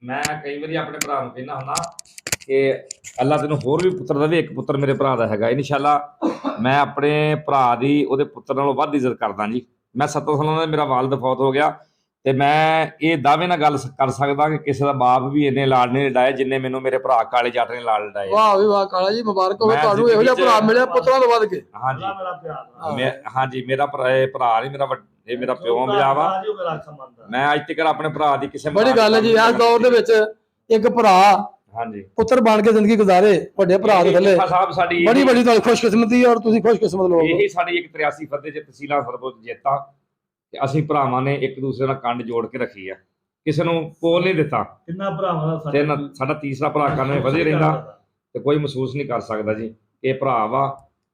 ਮੈਂ ਕਈ ਵਾਰੀ ਆਪਣੇ ਭਰਾ ਨੂੰ ਕਹਿੰਦਾ ਹੁੰਦਾ ਕਿ ਅੱਲਾ ਤੈਨੂੰ ਹੋਰ ਵੀ ਪੁੱਤਰ ਦੇਵੇ, ਇੱਕ ਪੁੱਤਰ ਮੇਰੇ ਭਰਾ ਦਾ ਹੈਗਾ। ਇਨਸ਼ਾਅੱਲਾ ਮੈਂ ਆਪਣੇ ਭਰਾ ਦੀ ਉਹਦੇ ਪੁੱਤਰ ਨਾਲੋਂ ਵੱਧ ਇੱਜ਼ਤ ਕਰਦਾ ਜੀ। ਮੈਂ 7 ਸਾਲਾਂ ਦਾ ਮੇਰਾ ਵਾਲਦ ਫੌਤ ਹੋ ਗਿਆ ਤੇ ਮੈਂ ਇਹ ਦਾਅਵੇ ਨਾਲ ਗੱਲ ਕਰ ਸਕਦਾ ਕਿ ਕਿਸੇ ਦਾ ਬਾਪ ਵੀ ਇੰਨੇ ਲਾਡ ਨਹੀਂ ਲਡਾਏ ਜਿੰਨੇ ਮੈਨੂੰ ਮੇਰੇ ਭਰਾ ਕਾਲੇ ਜੱਟ ਨੇ ਲਾਡ ਲਡਾਏ। ਵਾਹ ਵੀ ਵਾਹ ਕਾਲਾ ਜੀ, ਮੁਬਾਰਕ ਹੋਵੇ ਤੁਹਾਨੂੰ, ਇਹੋ ਜਿਹਾ ਭਰਾ ਮਿਲਿਆ ਪੁੱਤਰਾਂ ਤੋਂ ਵੱਧ ਕੇ। ਹਾਂਜੀ ਮੇਰਾ ਭਰਾ ਨਹੀਂ, ਇਹ ਮੇਰਾ ਪਿਓ ਮਿਲਿਆ ਵਾ। ਮੈਂ ਅੱਜ ਤੱਕ ਆਪਣੇ ਭਰਾ ਦੀ ਕਿਸੇ ਬੜੀ ਗੱਲ ਹੈ ਜੀ, ਇਸ ਦੌਰ ਦੇ ਵਿੱਚ ਇੱਕ ਭਰਾ ਹਾਂਜੀ ਪੁੱਤਰ ਬਣ ਕੇ ਜ਼ਿੰਦਗੀ ਗੁਜ਼ਾਰੇ ਵੱਡੇ ਭਰਾ ਦੇ ਥੱਲੇ, ਸਾਹਿਬ ਸਾਡੀ ਬੜੀ ਤੁਹਾਡੀ ਖੁਸ਼ਕਿਸਮਤੀ ਔਰ ਤੁਸੀਂ ਖੁਸ਼ਕਿਸਮਤ ਲੋਕ। ਇਹੀ ਸਾਡੀ ਇੱਕ 83 ਫਤਿਹ ਚ ਤਹਿਸੀਲਾਂ ਸਰਬਤ ਜਿੱਤਾ ਤੇ ਅਸੀਂ ਭਰਾਵਾਂ ਨੇ ਇੱਕ ਦੂਸਰੇ ਨਾਲ ਕੰਡ ਜੋੜ ਕੇ ਰੱਖੀ ਆ, ਕਿਸੇ ਨੂੰ ਕੋਲ ਨਹੀਂ ਦਿੱਤਾ। ਕਿੰਨਾ ਭਰਾਵਾਂ ਦਾ ਸਾਡਾ ਤੀਸਰਾ ਭਰਾ ਕੰਨ ਵਿੱਚ ਵਧੇ ਰਹਿੰਦਾ ਤੇ ਕੋਈ ਮਹਿਸੂਸ ਨਹੀਂ ਕਰ ਸਕਦਾ ਜੀ ਇਹ ਭਰਾ ਵਾ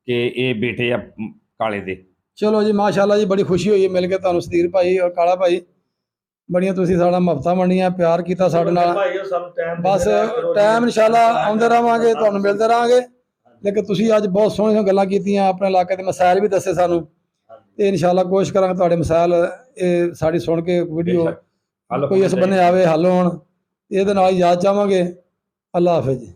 ਕਿ ਇਹ ਬੇਟੇ ਆ ਕਾਲੇ ਦੇ। ਚਲੋ ਜੀ ਮਾਸ਼ਾਅੱਲਾ ਜੀ, ਬੜੀ ਖੁਸ਼ੀ ਹੋਈ ਮਿਲ ਕੇ ਤੁਹਾਨੂੰ ਸਦੀਰ ਭਾਈ ਔਰ ਕਾਲਾ ਭਾਈ। ਬੜੀਆਂ ਤੁਸੀਂ ਸਾਡਾ ਮੁਹੱਬਤਾਂ ਵੰਡੀਆਂ, ਪਿਆਰ ਕੀਤਾ ਸਾਡੇ ਨਾਲ। ਬਸ ਟਾਈਮ ਇਨਸ਼ਾਅੱਲਾ ਆਉਂਦੇ ਰਹਾਂਗੇ, ਤੁਹਾਨੂੰ ਮਿਲਦੇ ਰਹਾਂਗੇ। ਲੇਕਿਨ ਤੁਸੀਂ ਅੱਜ ਬਹੁਤ ਸੋਹਣੀਆਂ ਗੱਲਾਂ ਕੀਤੀਆਂ, ਆਪਣੇ ਇਲਾਕੇ ਦੇ ਮਸਾਇਲ ਵੀ ਦੱਸੇ ਸਾਨੂੰ ਤੇ ਇਨਸ਼ਾਅੱਲਾ ਕੋਸ਼ਿਸ਼ ਕਰਾਂਗੇ ਤੁਹਾਡੇ ਮਸਾਇਲ ਇਹ ਸਾਡੀ ਸੁਣ ਕੇ ਵੀਡੀਓ ਕੋਈ ਇਸ ਬੰਨੇ ਆਵੇ, ਹੱਲ ਹੋਣ। ਇਹਦੇ ਨਾਲ ਹੀ ਯਾਦ ਚਾਹਾਂਗੇ। ਅੱਲਾ ਹਾਫਿਜ਼ ਜੀ।